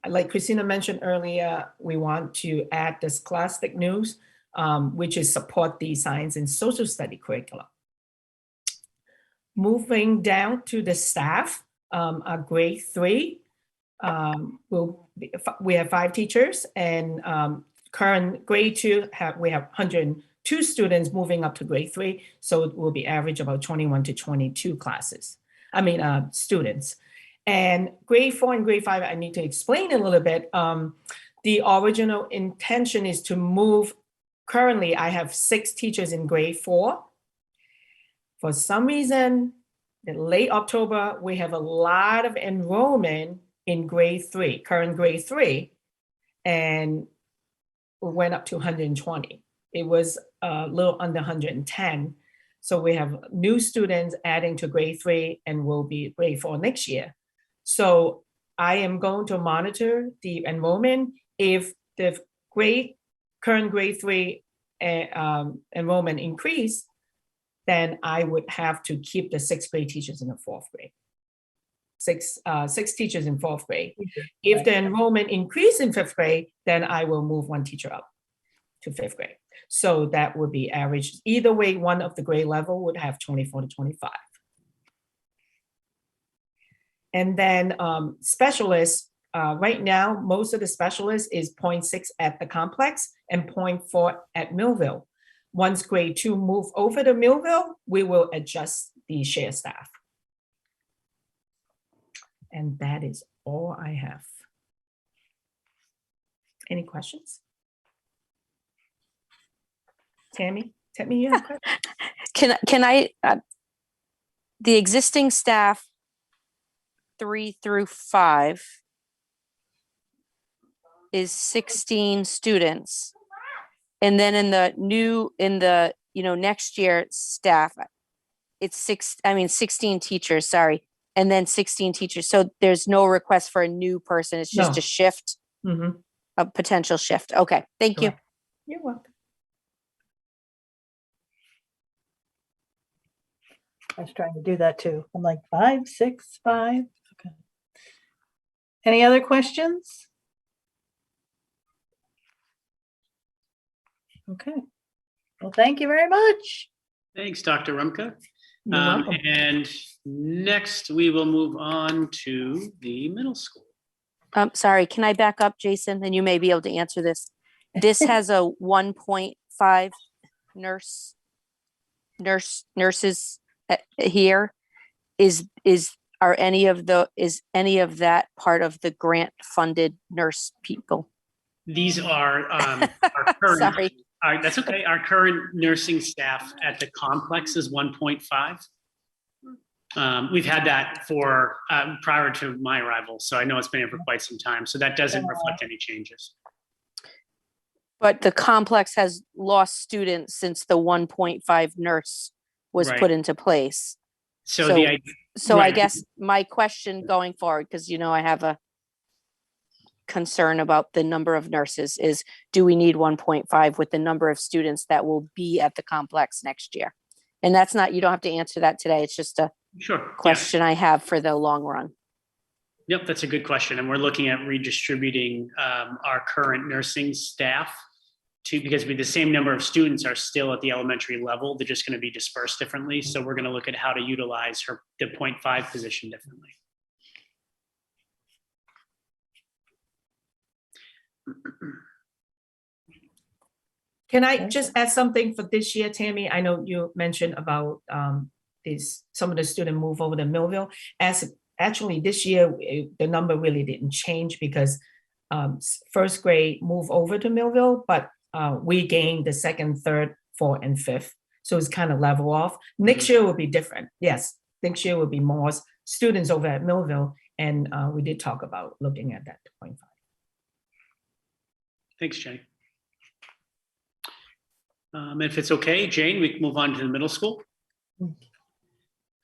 like Christina mentioned earlier, we want to add the Scholastic News, which is support the science and social study curriculum. Moving down to the staff, grade 3, we have 5 teachers, and current grade 2 we have 102 students moving up to grade 3, so it will be average about 21 to 22 students. And grade 4 and grade 5, I need to explain a little bit. The original intention is to move. Currently, I have 6 teachers in grade 4. For some reason, in late October, we have a lot of enrollment in grade 3, current grade 3, and we went up to 120. It was a little under 110. So we have new students adding to grade 3 and will be grade 4 next year. So I am going to monitor the enrollment. If the current grade 3 enrollment increase, then I would have to keep the 6th grade teachers in the 4th grade. Six teachers in 4th grade. If the enrollment increase in 5th grade, then I will move 1 teacher up to 5th grade. So that would be average. Either way, one of the grade level would have 24 to 25. And then specialists, right now, most of the specialists is 0.6 at the complex and 0.4 at Millville. once grade 2 move over to Millville, we will adjust the share staff. And that is all I have. Any questions? Tammy, you have a question? Can I, the existing staff 3 through 5 is 16 students. And then in the next year staff, it's 16 teachers, sorry. And then 16 teachers. So there's no request for a new person. It's just a shift, a potential shift. Okay, thank you. You're welcome. I was trying to do that too. I'm like 5, 6, 5. Okay. Any other questions? Okay. Well, thank you very much. Thanks, Dr. Rumka. You're welcome. And next we will move on to the middle school. Sorry, can I back up, Jason? And you may be able to answer this. This has a 1.5 nurses here. Is any of that part of the grant funded nurse people? These are our current. Sorry. That's okay. Our current nursing staff at the complex is 1.5. We've had that for prior to my arrival, so I know it's been here for quite some time. So that doesn't reflect any changes. But the complex has lost students since the 1.5 nurse was put into place. So I guess my question going forward, because I have a concern about the number of nurses, is do we need 1.5 with the number of students that will be at the complex next year? And that's not, you don't have to answer that today. It's just a question I have for the long run. Yep, that's a good question. And we're looking at redistributing our current nursing staff because the same number of students are still at the elementary level. They're just going to be dispersed differently. So we're going to look at how to utilize the 0.5 position differently. Can I just add something for this year, Tammy? I know you mentioned about some of the students move over to Millville. Actually, this year, the number really didn't change because first grade moved over to Millville, but we gained the second, third, fourth, and fifth. So it's kind of level off. Next year will be different. Yes, next year will be more students over at Millville. And we did talk about looking at that 2.5. Thanks, Jenny. If it's okay, Jane, we can move on to the middle school. All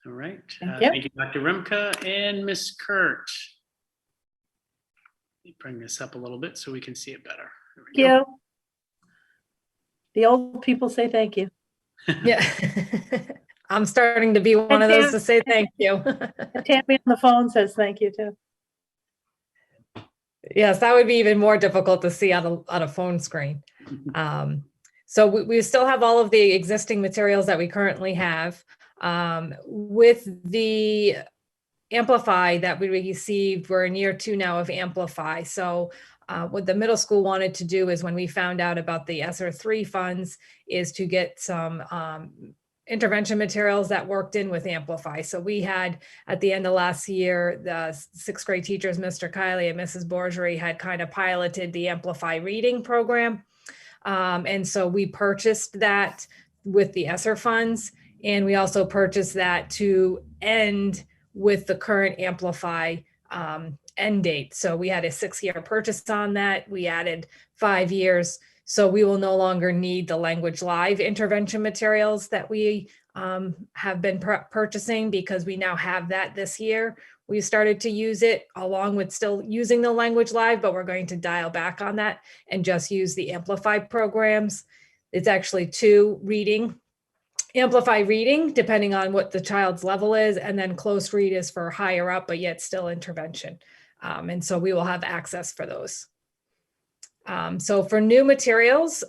right. Thank you, Dr. Rimka and Ms. Kurt. Let me bring this up a little bit so we can see it better. Thank you. The old people say thank you. Yeah. I'm starting to be one of those to say thank you. Tammy on the phone says thank you too. Yes, that would be even more difficult to see on a phone screen. So we still have all of the existing materials that we currently have. With the Amplify that we received, we're in year 2 now of Amplify. So what the middle school wanted to do is, when we found out about the ESSER 3 funds, is to get some intervention materials that worked in with Amplify. So we had, at the end of last year, the 6th grade teachers, Mr. Kiley and Mrs. Borgery, had kind of piloted the Amplify reading program. And so we purchased that with the ESSER funds. And we also purchased that to end with the current Amplify end date. So we had a 6-year purchase on that. We added 5 years. So we will no longer need the Language Live intervention materials that we have been purchasing, because we now have that this year. We started to use it along with still using the Language Live, but we're going to dial back on that and just use the Amplify programs. It's actually 2 reading. Amplify reading, depending on what the child's level is, and then close read is for higher up, but yet still intervention. And so we will have access for those. So for new materials,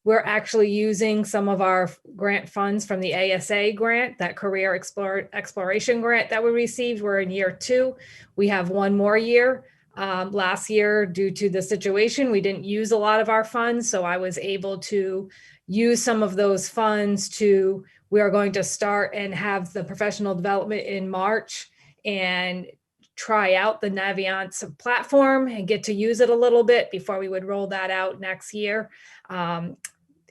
we're actually using some of our grant funds from the ASA grant, that career exploration grant that we received. We're in year 2. We have 1 more year. Last year, due to the situation, we didn't use a lot of our funds. So I was able to use some of those funds to, we are going to start and have the professional development in March and try out the Naviance platform and get to use it a little bit before we would roll that out next year.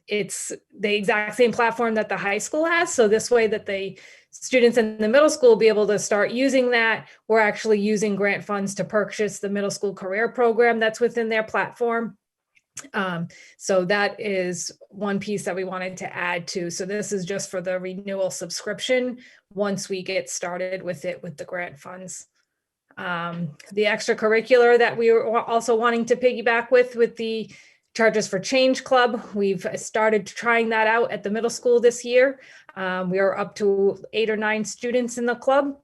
It's the exact same platform that the high school has. So this way that the students in the middle school will be able to start using that. We're actually using grant funds to purchase the middle school career program that's within their platform. So that is one piece that we wanted to add to. So this is just for the renewal subscription once we get started with it with the grant funds. The extracurricular that we were also wanting to piggyback with the Charges for Change Club, we've started trying that out at the middle school this year. We are up to 8 or 9 students in the club,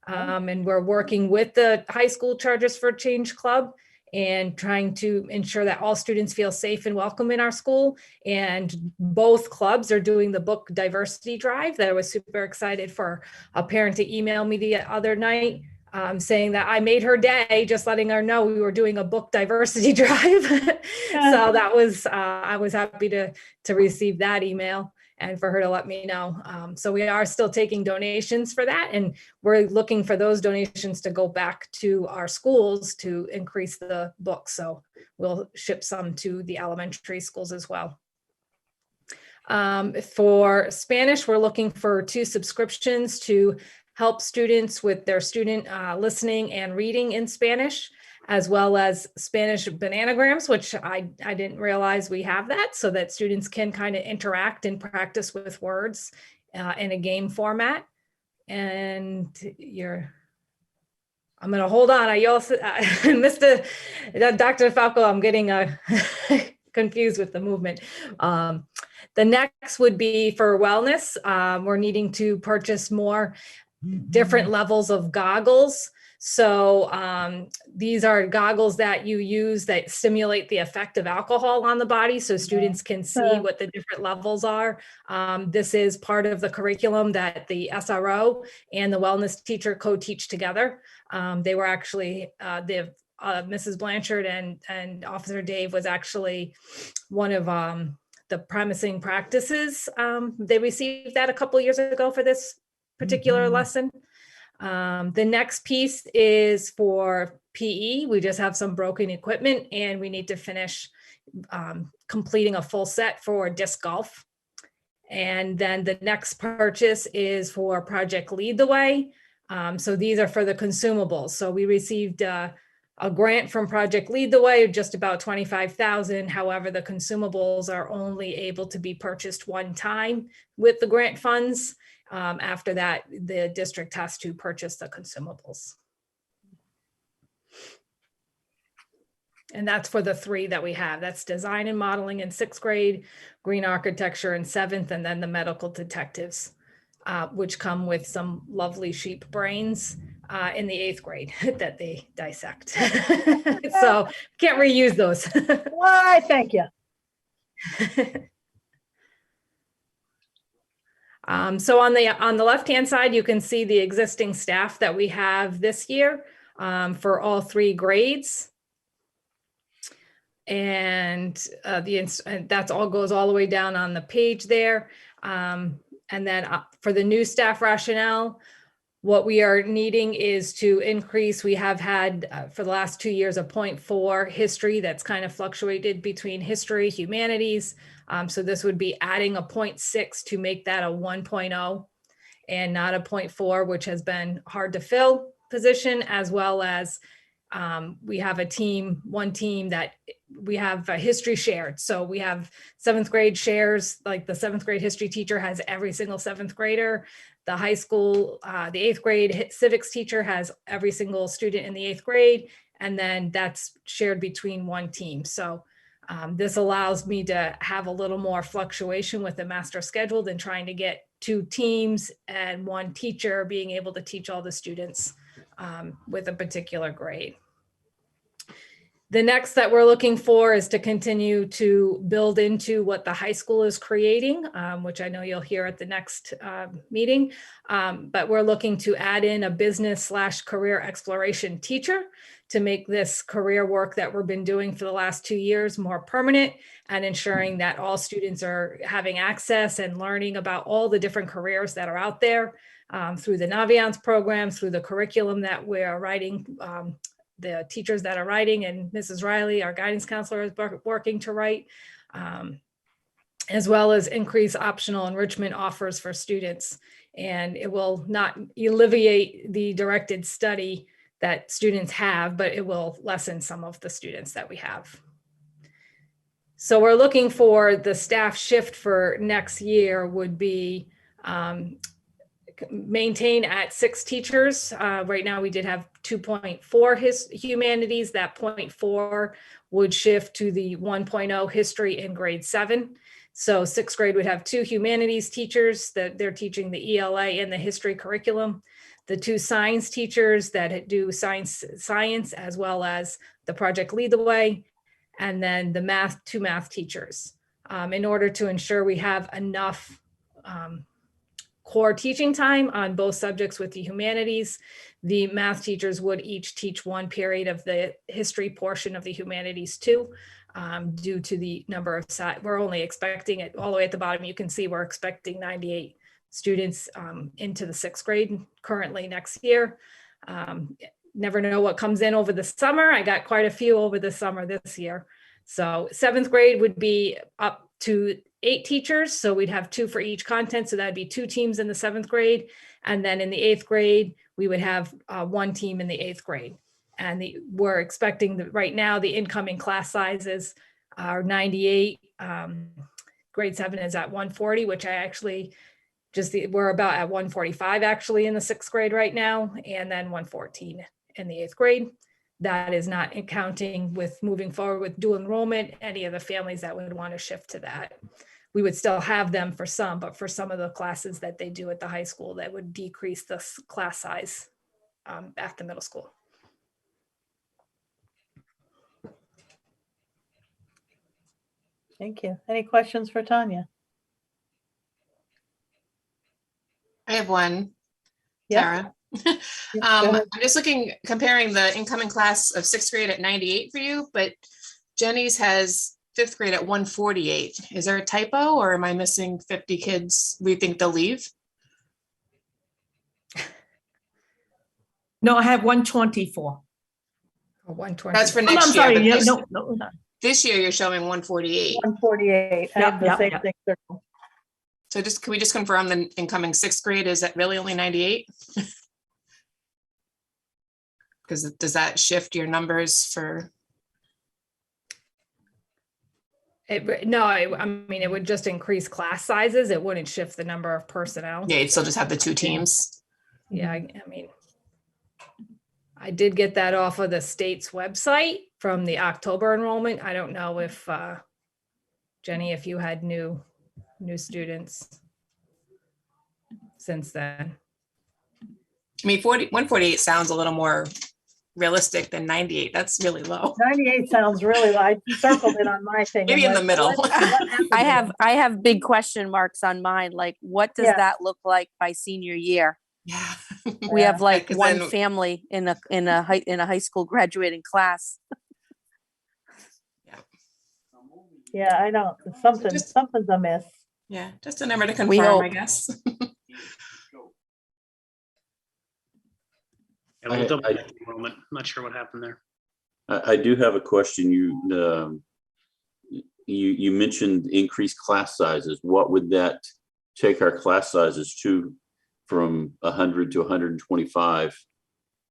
and we're working with the high school Charges for Change Club and trying to ensure that all students feel safe and welcome in our school. And both clubs are doing the book diversity drive that I was super excited for a parent to email me the other night saying that I made her day, just letting her know we were doing a book diversity drive. So that was, I was happy to receive that email and for her to let me know. So we are still taking donations for that. And we're looking for those donations to go back to our schools to increase the books. So we'll ship some to the elementary schools as well. For Spanish, we're looking for 2 subscriptions to help students with their student listening and reading in Spanish, as well as Spanish bananagrams, which I didn't realize we have that, so that students can kind of interact and practice with words in a game format. And I'm gonna hold on. I also missed Dr. Falco, I'm getting confused with the movement. The next would be for wellness. We're needing to purchase more different levels of goggles. So these are goggles that you use that simulate the effect of alcohol on the body, so students can see what the different levels are. This is part of the curriculum that the SRO and the wellness teacher co-teach together. They were actually, Mrs. Blanchard and Officer Dave was actually one of the promising practices. They received that a couple years ago for this particular lesson. The next piece is for PE. We just have some broken equipment and we need to finish completing a full set for disc golf. And then the next purchase is for Project Lead the Way. So these are for the consumables. So we received a grant from Project Lead the Way, just about $25,000. However, the consumables are only able to be purchased one time with the grant funds. After that, the district has to purchase the consumables. And that's for the 3 that we have. That's design and modeling in 6th grade, green architecture in 7th, and then the medical detectives, which come with some lovely sheep brains in the 8th grade that they dissect. So can't reuse those. Why, thank you. So on the left-hand side, you can see the existing staff that we have this year for all 3 grades. And that's all goes all the way down on the page there. And then for the new staff rationale, what we are needing is to increase. We have had for the last 2 years a 0.4 history that's kind of fluctuated between history, humanities. So this would be adding a 0.6 to make that a 1.0 and not a 0.4, which has been hard to fill position, as well as we have one team that we have a history shared. So we have 7th grade shares, like the 7th grade history teacher has every single 7th grader. The high school, the 8th grade civics teacher has every single student in the 8th grade. And then that's shared between one team. So this allows me to have a little more fluctuation with the master schedule than trying to get 2 teams and 1 teacher being able to teach all the students with a particular grade. The next that we're looking for is to continue to build into what the high school is creating, which I know you'll hear at the next meeting. But we're looking to add in a business/career exploration teacher to make this career work that we've been doing for the last 2 years more permanent, and ensuring that all students are having access and learning about all the different careers that are out there through the Naviance programs, through the curriculum that we're writing, the teachers that are writing, and Mrs. Riley, our guidance counselor, is working to write, as well as increase optional enrichment offers for students. And it will not alleviate the directed study that students have, but it will lessen some of the students that we have. So we're looking for the staff shift for next year would be maintain at 6 teachers. Right now we did have 2.4 humanities. That 0.4 would shift to the 1.0 history in grade 7. So 6th grade would have 2 humanities teachers that they're teaching the ELA and the history curriculum, the 2 science teachers that do science as well as the Project Lead the Way, and then the 2 math teachers, in order to ensure we have enough core teaching time on both subjects with the humanities. The math teachers would each teach 1 period of the history portion of the humanities too, due to the number of we're only expecting it all the way at the bottom. You can see we're expecting 98 students into the 6th grade currently next year. Never know what comes in over the summer. I got quite a few over the summer this year. So 7th grade would be up to 8 teachers. So we'd have 2 for each content. So that'd be 2 teams in the 7th grade. And then in the 8th grade, we would have 1 team in the 8th grade. And we're expecting that right now the incoming class sizes are 98. Grade 7 is at 140, which I actually we're about at 145 actually in the 6th grade right now. And then 114 in the 8th grade. That is not counting with moving forward with dual enrollment, any of the families that would want to shift to that. We would still have them for some, but for some of the classes that they do at the high school, that would decrease the class size at the middle school. Thank you. Any questions for Tanya? I have one, Yeah. Tara. I'm just comparing the incoming class of 6th grade at 98 for you, but Jenny's has 5th grade at 148. Is there a typo, or am I missing 50 kids we think they'll leave? No, I have 124. 120. That's for Oh, next I'm sorry. year. Yeah, no. This year you're showing 148. 148. I have the same thing circled. So can we just confirm the incoming 6th grade is that really only 98? Because does that shift your numbers for? No, I mean, it would just increase class sizes. It wouldn't shift the number of personnel. Yeah, you'd still just have the 2 teams. Yeah, I mean, I did get that off of the state's website from the October enrollment. I don't know if, Jenny, if you had new students since then. I mean, 148 sounds a little more realistic than 98. That's really low. 98 sounds really low. I circled it on my thing. Maybe in the middle. I have big question marks on mine. Like, what does that look like by senior year? Yeah. We have like 'cause one then- family in a high school graduating class. Yeah, I know. Something's amiss. Yeah, just a number to confirm, I guess. Yeah, we'll double check the enrollment. I'm not sure what happened there. I do have a question. You mentioned increased class sizes. What would that take our class sizes to, from 100 to 125,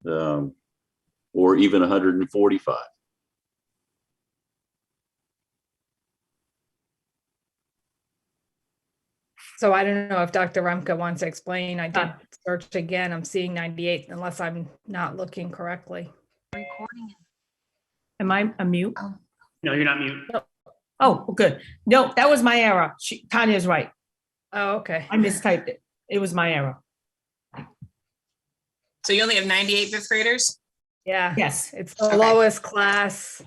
or even 145? So I don't know if Dr. Rumka wants to explain. I did search again. I'm seeing 98 unless I'm not looking correctly. Am I a mute? No, you're not mute. Oh, good. No, that was my error. Tanya's right. Oh, okay. I mistyped it. It was my error. So you only have 98 5th graders? Yeah. Yes. It's the lowest class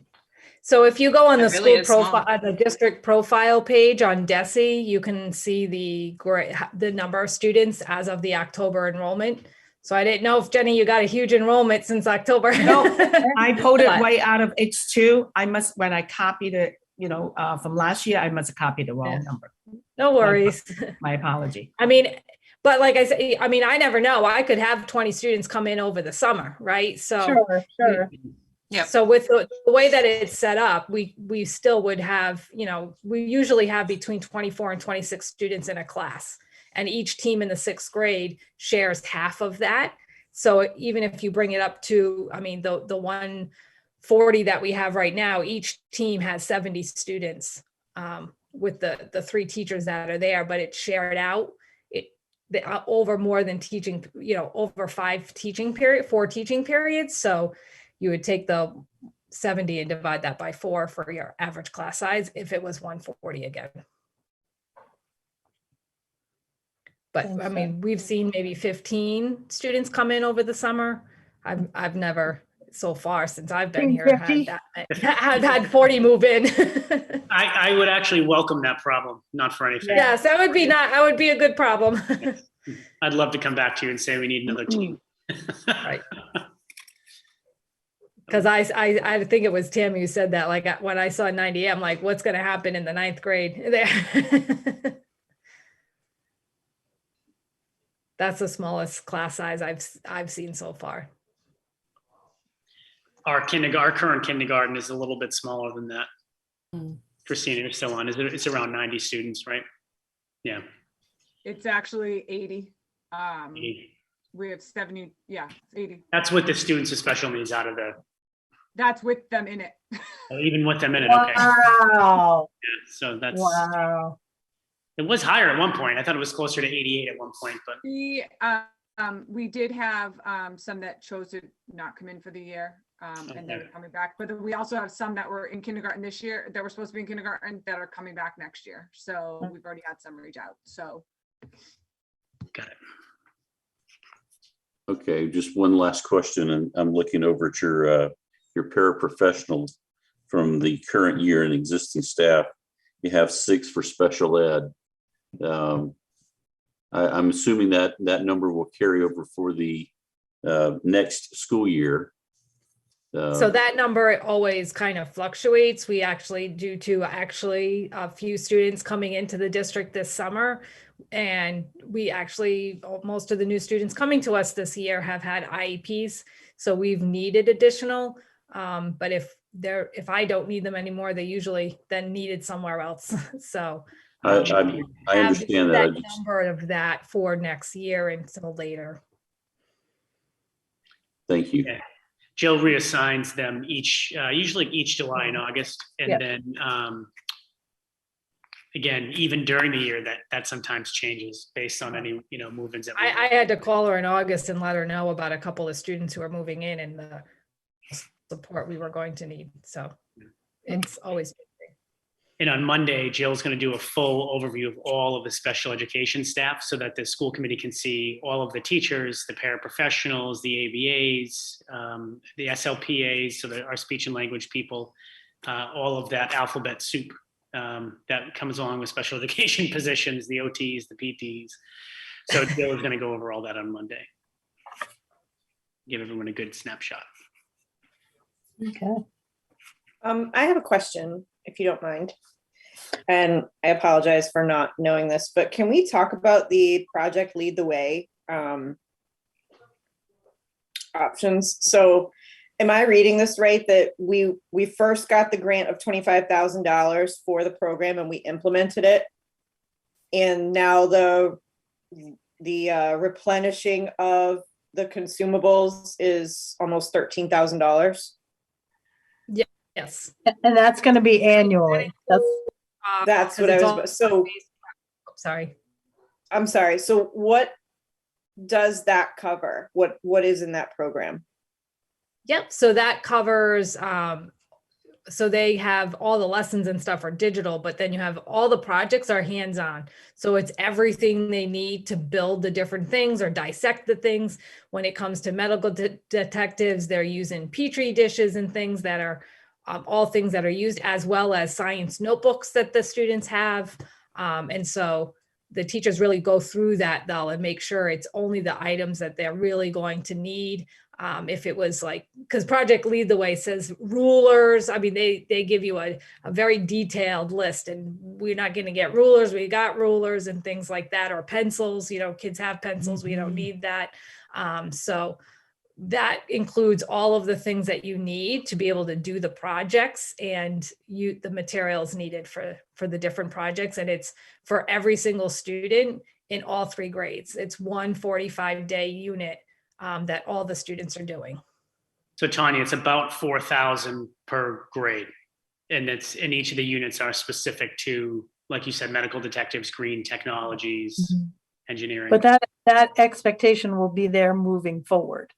So if you go on It the really school is small. profile, the district profile page on DESE, you can see the number of students as of the October enrollment. So I didn't know if Jenny, you got a huge enrollment since October. No, I pulled it But- right out of H2. I must, when I copied it, from last year, I must have copied the wrong number. No worries. My apology. I mean, but like I say, I mean, I never know. I could have 20 students come in over the summer, right? So Sure. Yep. So with the way that it's set up, we still would have, we usually have between 24 and 26 students in a class, and each team in the 6th grade shares half of that. So even if you bring it up to, I mean, the 140 that we have right now, each team has 70 students with the 3 teachers that are there, but it's shared out over more than teaching, over 4 teaching periods. So you would take the 70 and divide that by 4 for your average class size if it was 140 again. But I mean, we've seen maybe 15 students come in over the summer. I've never so far since I've been here I've had 40 move in. I would actually welcome that problem, not for anything. Yes, that would be a good problem. I'd love to come back to you and say we need another team. Right. Because I think it was Tim who said that, like when I saw 90, I'm like, what's going to happen in the 9th grade there? That's the smallest class size I've seen so far. Our current kindergarten is a little bit smaller than that. Christina, you're still on. It's around 90 students, right? Yeah. It's actually 80. 80. We have 70. Yeah, 80. That's with the students with special needs out of the. That's with them in it. Even with them in it. Okay. Wow. Yeah, so that's. Wow. It was higher at one point. I thought it was closer to 88 at one point, but. We did have some that chose to not come in for the year, and they're coming back. But we also have some that were in kindergarten this year that were supposed to be in kindergarten that are coming back next year. So we've already had some reach out. So. Got it. Okay, just one last question, and I'm looking over at your paraprofessionals from the current year and existing staff. You have 6 for special ed. I'm assuming that number will carry over for the next school year. So that number always kind of fluctuates. We actually, due to a few students coming into the district this summer, and we actually, most of the new students coming to us this year have had IEPs. So we've needed additional, but if I don't need them anymore, they usually then needed somewhere else. So I understand that. Number of that for next year until later. Thank you. Yeah. Jill reassigns them usually each July and August, and then again, even during the year, that sometimes changes based on any move-ins. I had to call her in August and let her know about a couple of students who are moving in and the support we were going to need. So it's always. And on Monday, Jill's going to do a full overview of all of the special education staff so that the school committee can see all of the teachers, the paraprofessionals, the ABAs, the SLPAs, so our speech and language people, all of that alphabet soup that comes along with special education positions, the OTs, the PTs. So Jill is going to go over all that on Monday. Give everyone a good snapshot. Okay. I have a question, if you don't mind. And I apologize for not knowing this, but can we talk about the Project Lead the Way options? So am I reading this right, that we first got the grant of $25,000 for the program and we implemented it, and now the replenishing of the consumables is almost $13,000? Yes. And that's going to be annually. That's what I was, so. Sorry. I'm sorry. So what does that cover? What is in that program? Yep. So that covers, so they have all the lessons and stuff are digital, but then you have all the projects are hands-on. So it's everything they need to build the different things or dissect the things. When it comes to medical detectives, they're using Petri dishes and things that are all things that are used, as well as science notebooks that the students have. And so the teachers really go through that though and make sure it's only the items that they're really going to need. If it was like, because Project Lead the Way says rulers, I mean, they give you a very detailed list, and we're not going to get rulers. We got rulers and things like that, or pencils, you know, kids have pencils. We don't need that. So that includes all of the things that you need to be able to do the projects and the materials needed for the different projects. And it's for every single student in all 3 grades. It's one 45-day unit that all the students are doing. So Tanya, it's about 4,000 per grade. And each of the units are specific to, like you said, medical detectives, green technologies, engineering. But that expectation will be there moving forward.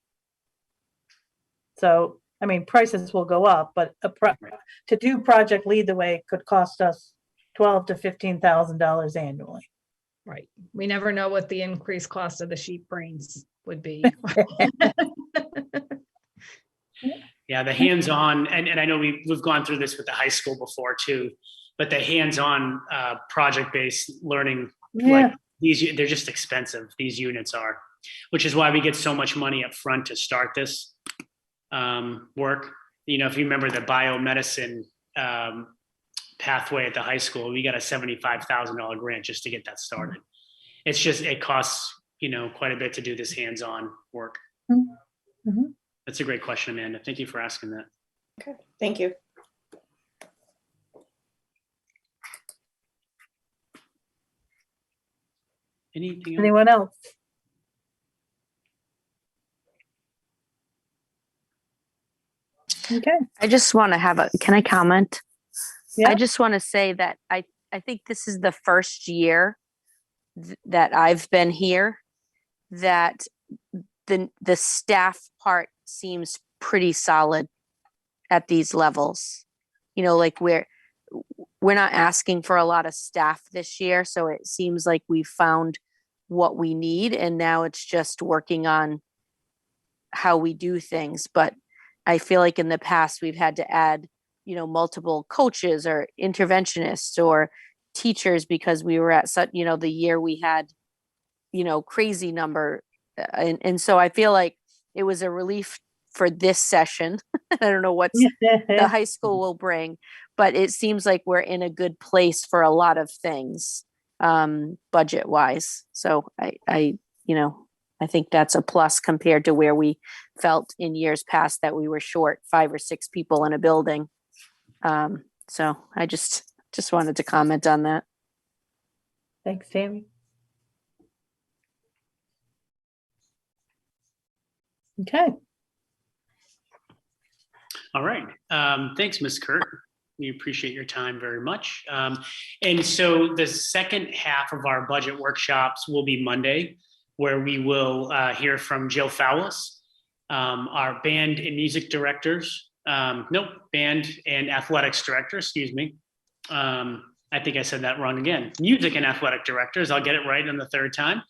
So, I mean, prices will go up, but to do Project Lead the Way could cost us $12,000 to $15,000 annually. Right. We never know what the increased cost of the sheep brains would be. Yeah, the hands-on, and I know we've gone through this with the high school before too, but the hands-on project-based learning, like they're just expensive. These units are, which is why we get so much money up front to start this work. You know, if you remember the biomedicine pathway at the high school, we got a $75,000 grant just to get that started. It's just, it costs, you know, quite a bit to do this hands-on work. That's a great question, Amanda. Thank you for asking that. Okay, thank you. Anything else? Anyone else? Okay. I just want to can I comment? Yeah. I just want to say that I think this is the first year that I've been here that the staff part seems pretty solid at these levels. You know, like we're not asking for a lot of staff this year, so it seems like we found what we need, and now it's just working on how we do things. But I feel like in the past we've had to add, you know, multiple coaches or interventionists or teachers because we were at such, you know, the year we had, you know, crazy number. And so I feel like it was a relief for this session. I don't know what the high school will bring, but it seems like we're in a good place for a lot of things, budget wise. So I you know, I think that's a plus compared to where we felt in years past that we were short 5 or 6 people in a building. So I just wanted to comment on that. Thanks, Tammy. Okay. All right. Thanks, Ms. Kurt. We appreciate your time very much. And so the second half of our budget workshops will be Monday, where we will hear from Jill Fowles, our band and music directors. Band and athletics director, excuse me. I think I said that wrong again. Music and athletic directors. I'll get it right on the third time.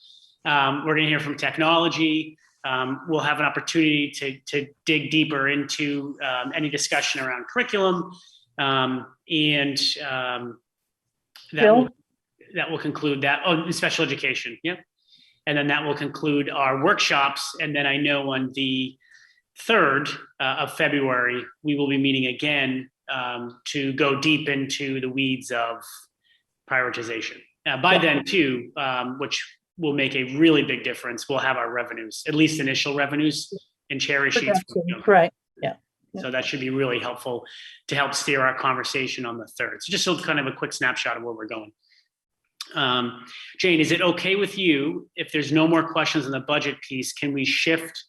We're going to hear from technology. We'll have an opportunity to dig deeper into any discussion around curriculum, and that will conclude that. Oh, special education. Yep. And then that will conclude our workshops. And then I know on the 3rd of February, we will be meeting again to go deep into the weeds of prioritization. By then too, which will make a really big difference, we'll have our revenues, at least initial revenues, and cherry sheets. Right. Yeah. So that should be really helpful to help steer our conversation on the 3rd. So just kind of a quick snapshot of where we're going. Jane, is it okay with you if there's no more questions on the budget piece? Can we shift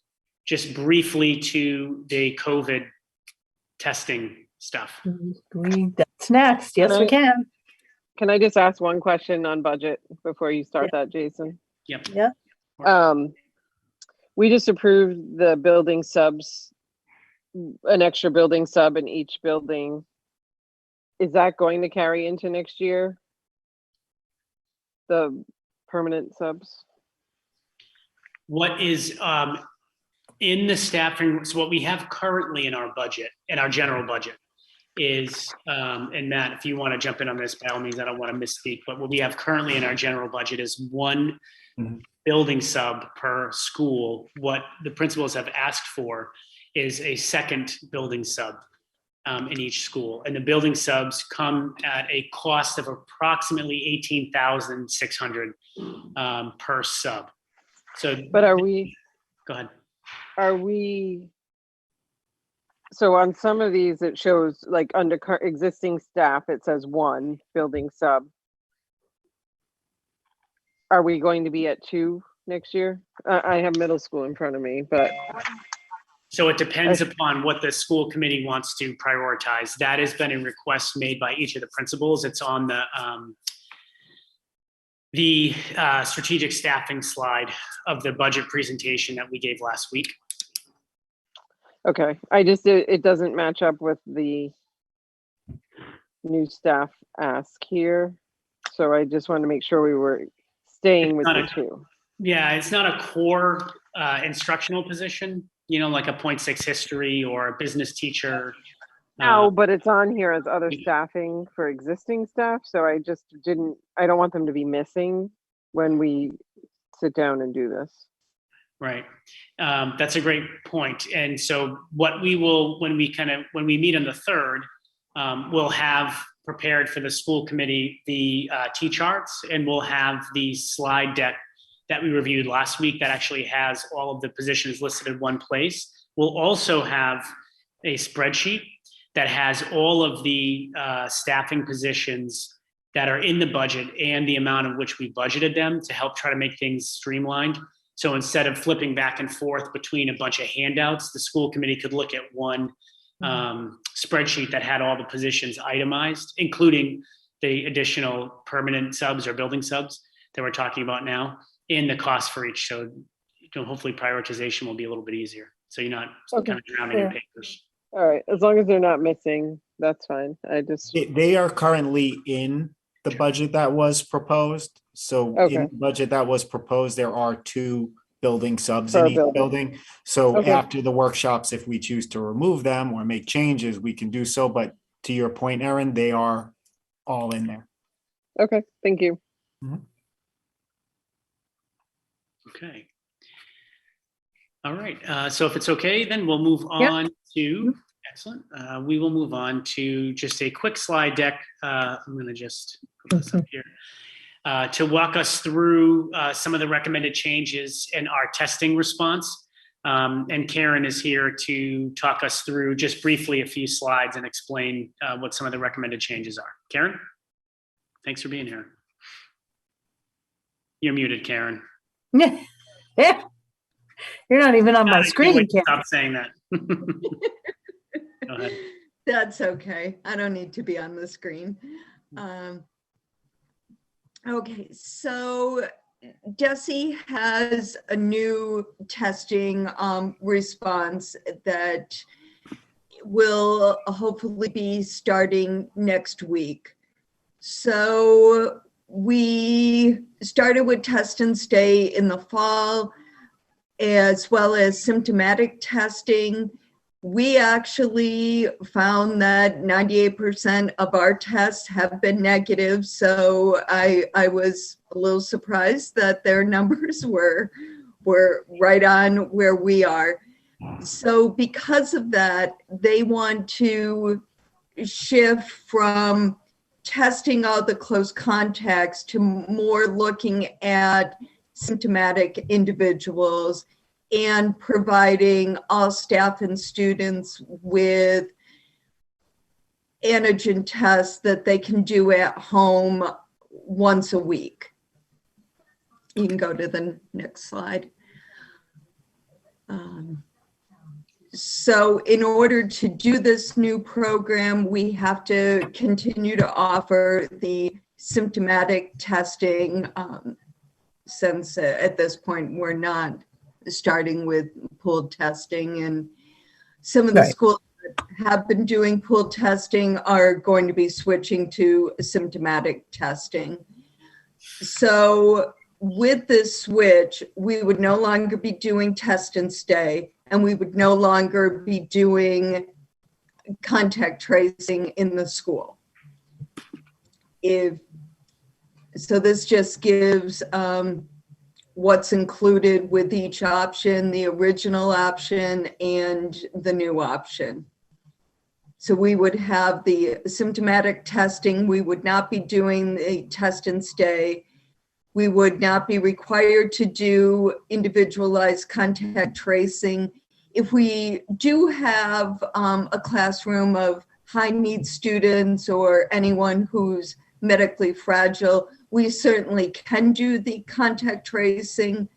just briefly to the COVID testing stuff? That's next. Yes, we can. Can I just ask one question on budget before you start that, Jason? Yep. Yeah. We just approved the building subs, an extra building sub in each building. Is that going to carry into next year? The permanent subs? What is in the staffing, so what we have currently in our budget, in our general budget, is, and Matt, if you want to jump in on this, by all means, I don't want to misspeak, but what we have currently in our general budget is one building sub per school. What the principals have asked for is a second building sub in each school. And the building subs come at a cost of approximately $18,600 per sub. So, But are we, go ahead. So on some of these, it shows like under existing staff, it says one building sub. Are we going to be at 2 next year? I have middle school in front of me, but. So it depends upon what the school committee wants to prioritize. That has been a request made by each of the principals. It's on the strategic staffing slide of the budget presentation that we gave last week. Okay, it doesn't match up with the new staff ask here. So I just wanted to make sure we were staying with the 2. Yeah, it's not a core instructional position, you know, like a 0.6 history or a business teacher. No, but it's on here as other staffing for existing staff. So I don't want them to be missing when we sit down and do this. Right. That's a great point. And so what we will, when we meet on the 3rd, we'll have prepared for the school committee the T-charts, and we'll have the slide deck that we reviewed last week that actually has all of the positions listed in one place. We'll also have a spreadsheet that has all of the staffing positions that are in the budget and the amount of which we budgeted them to help try to make things streamlined. So instead of flipping back and forth between a bunch of handouts, the school committee could look at one spreadsheet that had all the positions itemized, including the additional permanent subs or building subs that we're talking about now, and the cost for each. So hopefully prioritization will be a little bit easier. So you're not kind of drowning in papers. All right, as long as they're not missing, that's fine. They are currently in the budget that was proposed. So in the budget that was proposed, there are 2 building subs in each building. So after the workshops, if we choose to remove them or make changes, we can do so. But to your point, Erin, they are all in there. Okay, thank you. Okay. All right. So if it's okay, then we'll move on to, excellent. We will move on to just a quick slide deck. I'm going to just put this up here. To walk us through some of the recommended changes in our testing response. And Karen is here to talk us through just briefly a few slides and explain what some of the recommended changes are. Karen, thanks for being here. You're muted, Karen. Yeah. You're not even on my screen, Karen. Stop saying that. Go ahead. That's okay. I don't need to be on the screen. Okay, so DESE has a new testing response that will hopefully be starting next week. So we started with test and stay in the fall, as well as symptomatic testing. We actually found that 98% of our tests have been negative. So I was a little surprised that their numbers were right on where we are. So because of that, they want to shift from testing all the close contacts to more looking at symptomatic individuals and providing all staff and students with antigen tests that they can do at home once a week. You can go to the next slide. So in order to do this new program, we have to continue to offer the symptomatic testing since at this point we're not starting with pooled testing, and some of the schools that have been doing pooled testing are going to be switching to symptomatic testing. So with this switch, we would no longer be doing test and stay, and we would no longer be doing contact tracing in the school. So this just gives what's included with each option, the original option and the new option. So we would have the symptomatic testing. We would not be doing the test and stay. We would not be required to do individualized contact tracing. If we do have a classroom of high need students or anyone who's medically fragile, we certainly can do the contact tracing,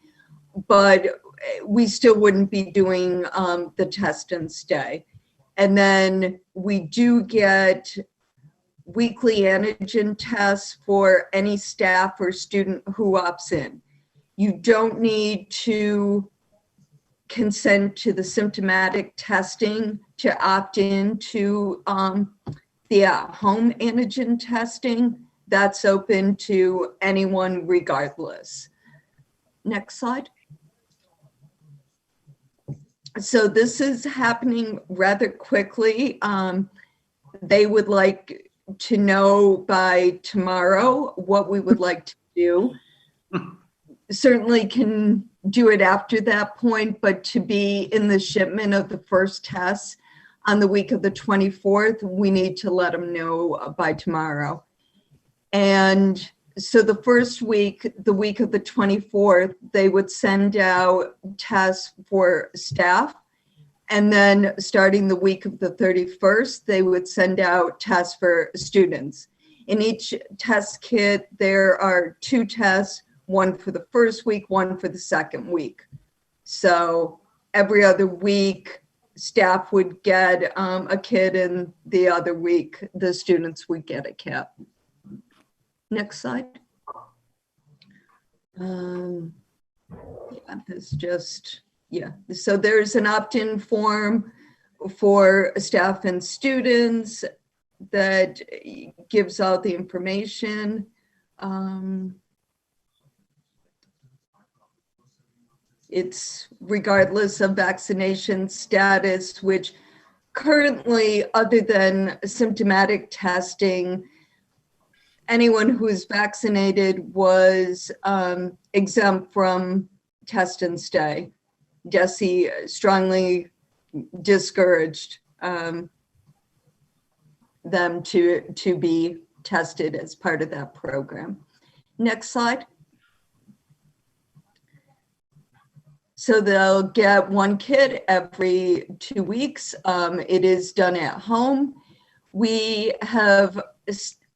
but we still wouldn't be doing the test and stay. And then we do get weekly antigen tests for any staff or student who opts in. You don't need to consent to the symptomatic testing to opt in to the at-home antigen testing. That's open to anyone regardless. Next slide. So this is happening rather quickly. They would like to know by tomorrow what we would like to do. Certainly can do it after that point, but to be in the shipment of the first test on the week of the 24th, we need to let them know by tomorrow. And so the first week, the week of the 24th, they would send out tests for staff. And then starting the week of the 31st, they would send out tests for students. In each test kit, there are 2 tests, one for the first week, one for the second week. So every other week, staff would get a kit, and the other week, the students would get a kit. Next slide. Yeah, this just, yeah. So there's an opt-in form for staff and students that gives all the information. It's regardless of vaccination status, which currently, other than symptomatic testing, anyone who is vaccinated was exempt from test and stay. DESE strongly discouraged them to be tested as part of that program. Next slide. So they'll get 1 kit every 2 weeks. It is done at home. We have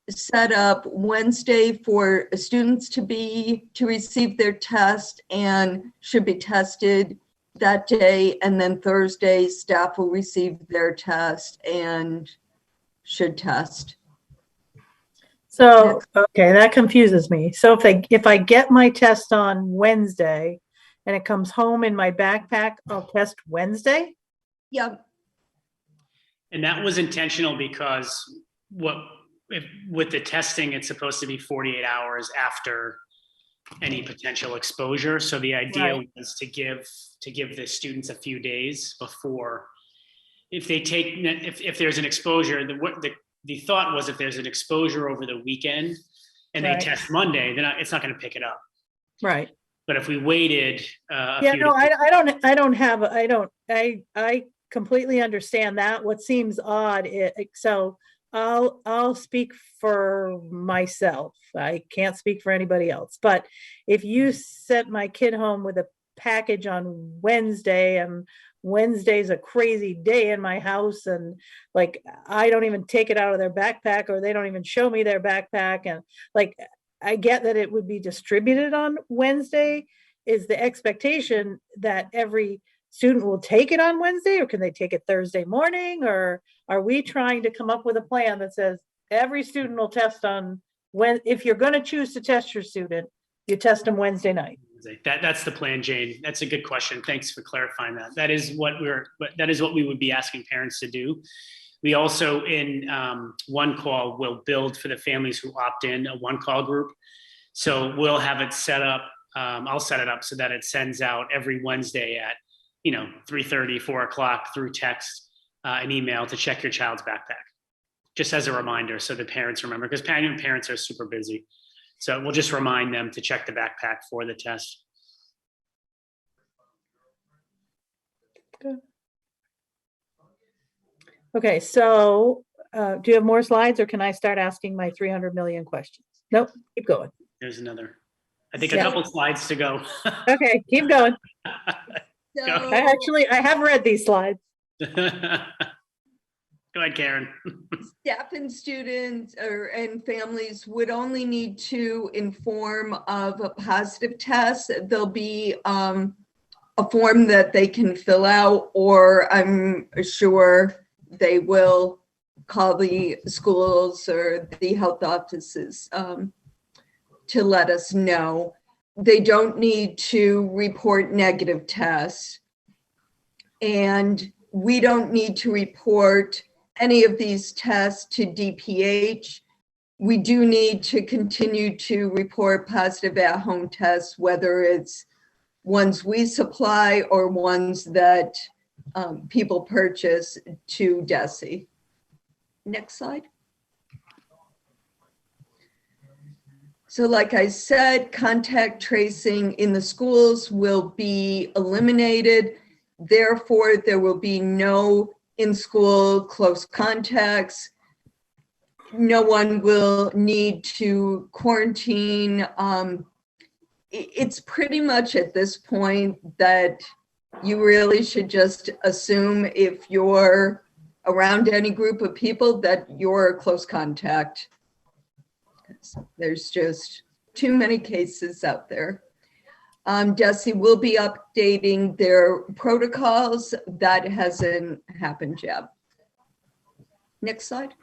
set up Wednesday for students to receive their test and should be tested that day, and then Thursday staff will receive their test and should test. So, okay, that confuses me. So if I get my test on Wednesday and it comes home in my backpack, I'll test Wednesday? Yep. And that was intentional because with the testing, it's supposed to be 48 hours after any potential exposure. So the idea was to give the students a few days before, if there's an exposure, the thought was if there's an exposure over the weekend and they test Monday, then it's not going to pick it up. Right. But if we waited, I completely understand that. What seems odd, so I'll speak for myself. I can't speak for anybody else. But if you sent my kid home with a package on Wednesday, and Wednesday's a crazy day in my house, and like I don't even take it out of their backpack, or they don't even show me their backpack, and like I get that it would be distributed on Wednesday. Is the expectation that every student will take it on Wednesday, or can they take it Thursday morning? Or are we trying to come up with a plan that says every student will test on if you're going to choose to test your student, you test them Wednesday night? That's the plan, Jane. That's a good question. Thanks for clarifying that. That is what we would be asking parents to do. We also, in one call, will build for the families who opt in a one call group. So we'll have it set up. I'll set it up so that it sends out every Wednesday at 3:30, 4 o'clock through text an email to check your child's backpack, just as a reminder, so the parents remember, because parents are super busy. So we'll just remind them to check the backpack for the test. Good. Okay, so do you have more slides, or can I start asking my 300 million questions? Nope, keep going. There's another, I think, a couple slides to go. Okay, keep going. So, I have read these slides. Go ahead, Karen. staff and students and families would only need to inform of a positive test. There'll be a form that they can fill out, or I'm sure they will call the schools or the health offices to let us know. They don't need to report negative tests, and we don't need to report any of these tests to DPH. We do need to continue to report positive at-home tests, whether it's ones we supply or ones that people purchase to DESE. Next slide. So like I said, contact tracing in the schools will be eliminated. Therefore, there will be no in-school close contacts. No one will need to quarantine. It's pretty much at this point that you really should just assume, if you're around any group of people, that you're a close contact. There's just too many cases out there. DESE will be updating their protocols. That hasn't happened yet. Next slide.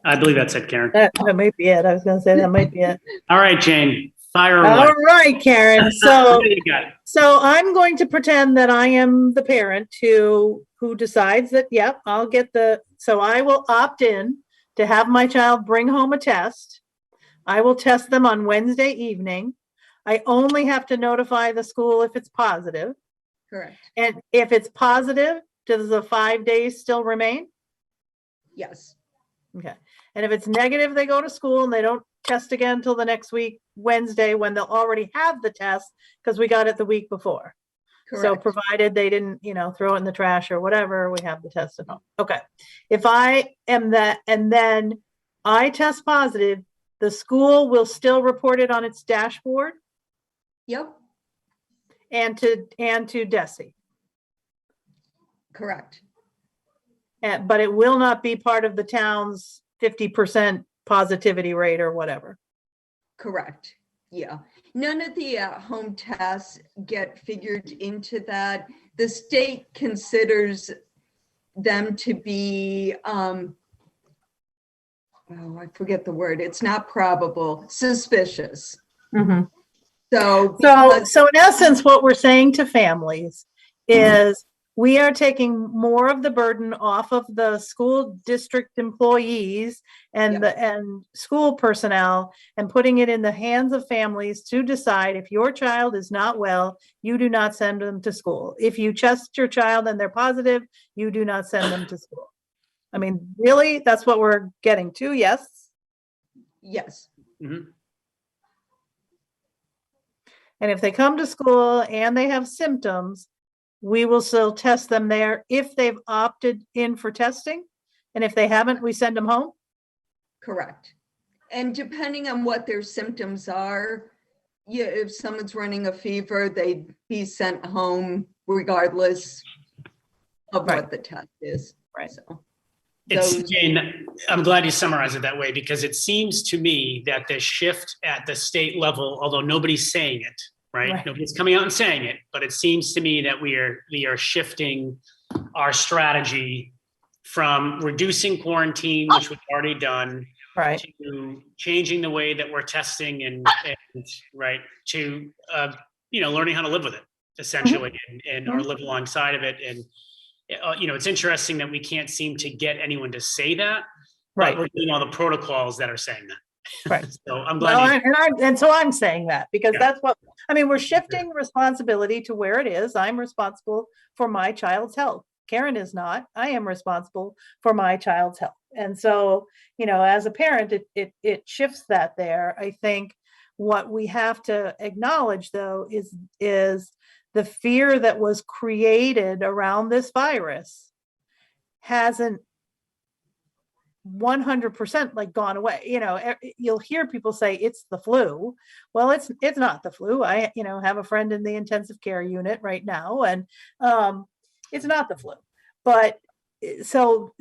I believe that's it, Karen. That might be it. I was going to say that might be it. All right, Jane, fire away. All right, Karen. So, You got it. so I'm going to pretend that I am the parent who decides that, yep, I'll get so I will opt in to have my child bring home a test. I will test them on Wednesday evening. I only have to notify the school if it's positive. Correct. And if it's positive, does the 5 days still remain? Yes. Okay. And if it's negative, they go to school and they don't test again until the next week, Wednesday, when they'll already have the test because we got it the week before. Correct. So provided they didn't, throw it in the trash or whatever, we have the test at home. Okay. If I am that, and then I test positive, the school will still report it on its dashboard. Yep. And to DESE. Correct. But it will not be part of the town's 50% positivity rate or whatever. Correct. Yeah. None of the home tests get figured into that. The state considers them to be, I forget the word. It's not probable, suspicious. Mm-hmm. So in essence, what we're saying to families is we are taking more of the burden off of the school district employees and and school personnel and putting it in the hands of families to decide if your child is not well, you do not send them to school. If you test your child and they're positive, you do not send them to school. I mean, really, that's what we're getting to, yes? Yes. Mm-hmm. And if they come to school and they have symptoms, we will still test them there if they've opted in for testing. And if they haven't, we send them home. Correct. And depending on what their symptoms are, if someone's running a fever, they'd be sent home regardless of what the test is. Right. So Jane, I'm glad you summarized it that way, because it seems to me that the shift at the state level, although nobody's saying it, right? Nobody's coming out and saying it, but it seems to me that we are shifting our strategy from reducing quarantine, which we've already done, right, to changing the way that we're testing and right, to learning how to live with it essentially, and or live alongside of it. And it's interesting that we can't seem to get anyone to say that, right? But we're doing all the protocols that are saying that. Right. So I'm glad. And so I'm saying that because that's what, I mean, we're shifting responsibility to where it is. I'm responsible for my child's health. Karen is not. I am responsible for my child's health. And so, as a parent, it shifts that there. I think what we have to acknowledge, though, is the fear that was created around this virus hasn't 100% like gone away. You'll hear people say it's the flu. Well, it's not the flu. I have a friend in the intensive care unit right now, and it's not the flu. But so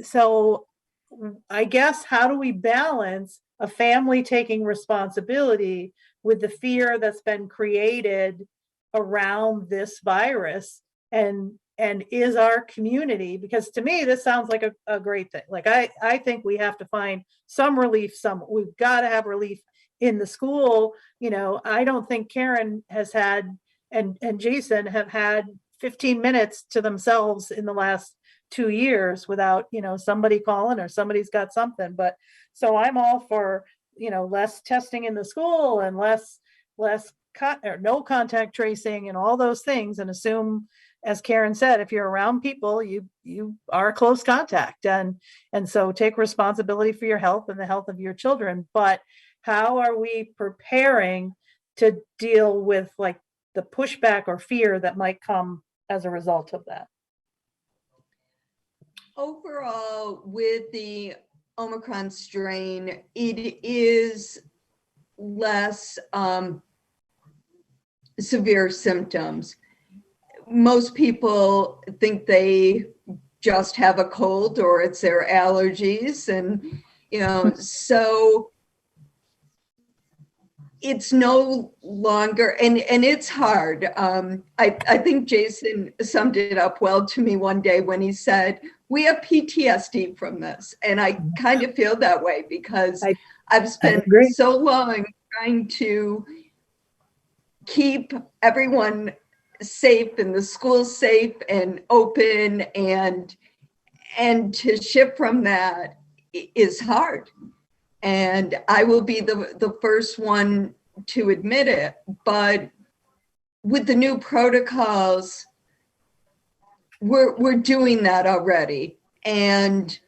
I guess, how do we balance a family taking responsibility with the fear that's been created around this virus, and is our community, because to me this sounds like a great thing. Like I think we have to find some relief. We've got to have relief in the school. I don't think Karen has had and Jason have had 15 minutes to themselves in the last 2 years without somebody calling or somebody's got something. But so I'm all for less testing in the school and less or no contact tracing and all those things, and assume, as Karen said, if you're around people, you are close contact, and so take responsibility for your health and the health of your children. But how are we preparing to deal with like the pushback or fear that might come as a result of that? Overall, with the Omicron strain, it is less severe symptoms. Most people think they just have a cold or it's their allergies, and so it's no longer, and it's hard. I think Jason summed it up well to me one day when he said, we have PTSD from this. And I kind of feel that way because I've spent so long trying to keep everyone safe and the school safe and open, and to shift from that is hard. And I will be the first one to admit it. But with the new protocols, we're doing that already. And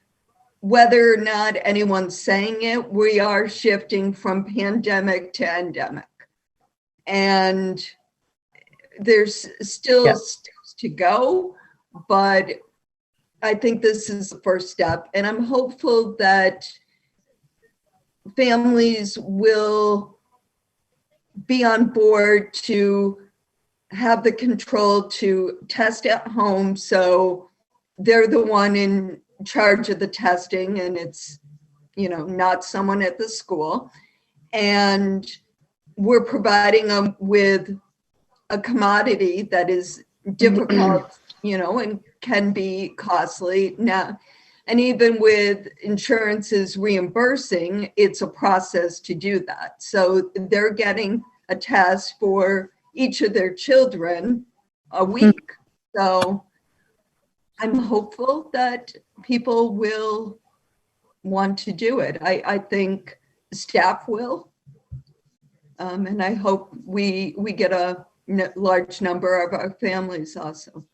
whether or not anyone's saying it, we are shifting from pandemic to endemic. And there's still steps to go, but I think this is the first step. And I'm hopeful that families will be on board to have the control to test at home, so they're the one in charge of the testing, and it's not someone at the school. And we're providing them with a commodity that is difficult, and can be costly now. And even with insurances reimbursing, it's a process to do that. So they're getting a test for each of their children a week. So I'm hopeful that people will want to do it. I think staff will. And I hope we get a large number of our families also.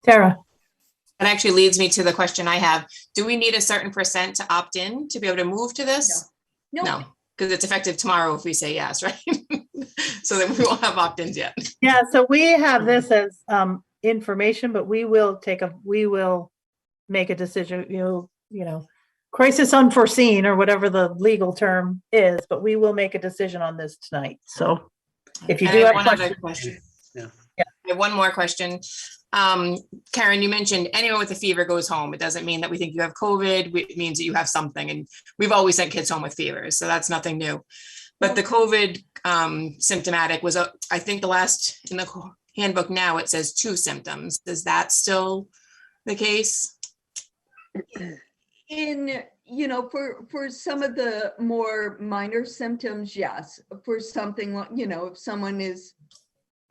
Tara. That actually leads me to the question I have. Do we need a certain percent to opt in to be able to move to this? No, because it's effective tomorrow if we say yes, right? So then we won't have opt-ins yet. Yeah, so we have this as information, but we will make a decision, crisis unforeseen or whatever the legal term is, but we will make a decision on this tonight. So if you do have one other question. Yeah. I have one more question. Karen, you mentioned anyone with a fever goes home. It doesn't mean that we think you have COVID. It means that you have something. And we've always sent kids home with fevers, so that's nothing new. But the COVID symptomatic was, I think in the handbook now, it says 2 symptoms. Is that still the case? For some of the more minor symptoms, yes. For something like, if someone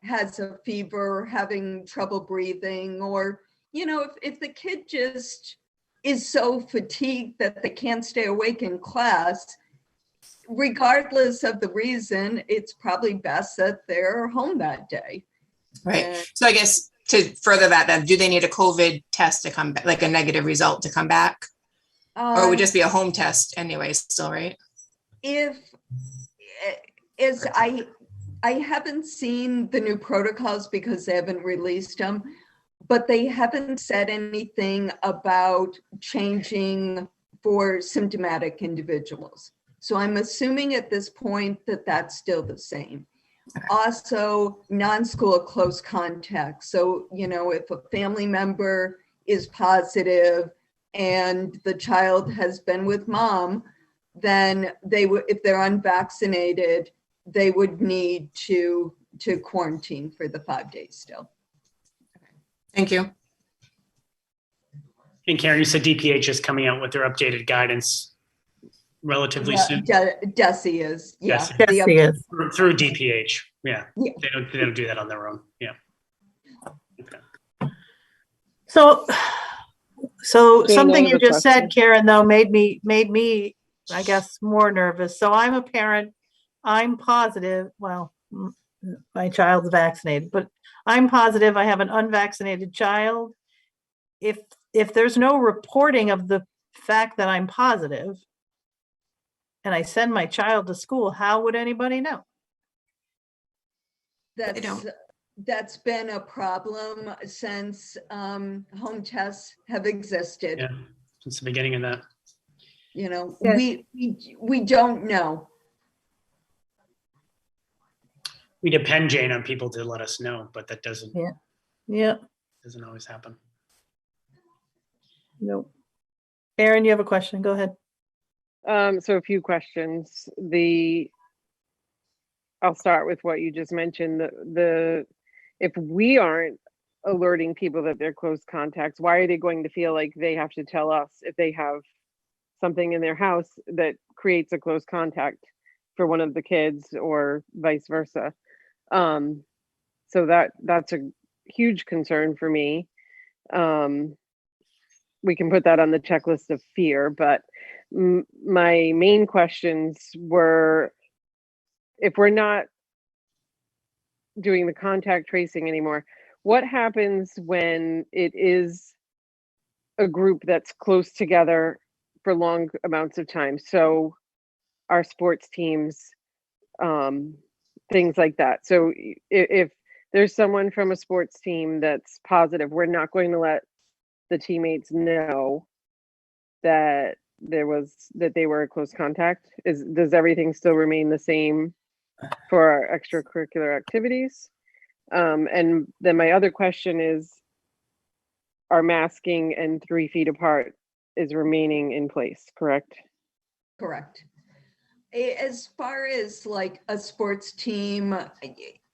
has a fever, having trouble breathing, or, if the kid just is so fatigued that they can't stay awake in class, regardless of the reason, it's probably best that they're home that day. Right. So I guess to further that, then do they need a COVID test to come back, like a negative result to come back? Or it would just be a home test anyway, still, right? I haven't seen the new protocols because they haven't released them, but they haven't said anything about changing for symptomatic individuals. So I'm assuming at this point that that's still the same. Also, non-school close contact. So, you know, if a family member is positive and the child has been with mom, then they would, if they're unvaccinated, they would need to quarantine for the 5 days still. Thank you. And Karen, you said DPH is coming out with their updated guidance relatively soon. DESE is, yeah. DESE is. Through DPH, yeah. Yeah. They don't do that on their own, yeah. Okay. So Jane, I something have you a just question. said, Karen, though, made me, I guess, more nervous. So I'm a parent. I'm positive. Well, my child's vaccinated, but I'm positive I have an unvaccinated child. If there's no reporting of the fact that I'm positive and I send my child to school, how would anybody know? That's been a problem since home tests have existed. Yeah, since the beginning of that. You know, Yeah. we don't know. We depend, Jane, on people to let us know, but that doesn't doesn't always happen. Nope. Aaron, you have a question? Go ahead. So a few questions. I'll start with what you just mentioned. If we aren't alerting people that they're close contacts, why are they going to feel like they have to tell us if they have something in their house that creates a close contact for one of the kids or vice versa? So that's a huge concern for me. We can put that on the checklist of fear, but my main questions were, if we're not doing the contact tracing anymore, what happens when it is a group that's close together for long amounts of time? So our sports teams, things like that. So if there's someone from a sports team that's positive, we're not going to let the teammates know that they were a close contact. Does everything still remain the same for our extracurricular activities? And then my other question is, our masking and 3 feet apart is remaining in place, correct? Correct. As far as like a sports team,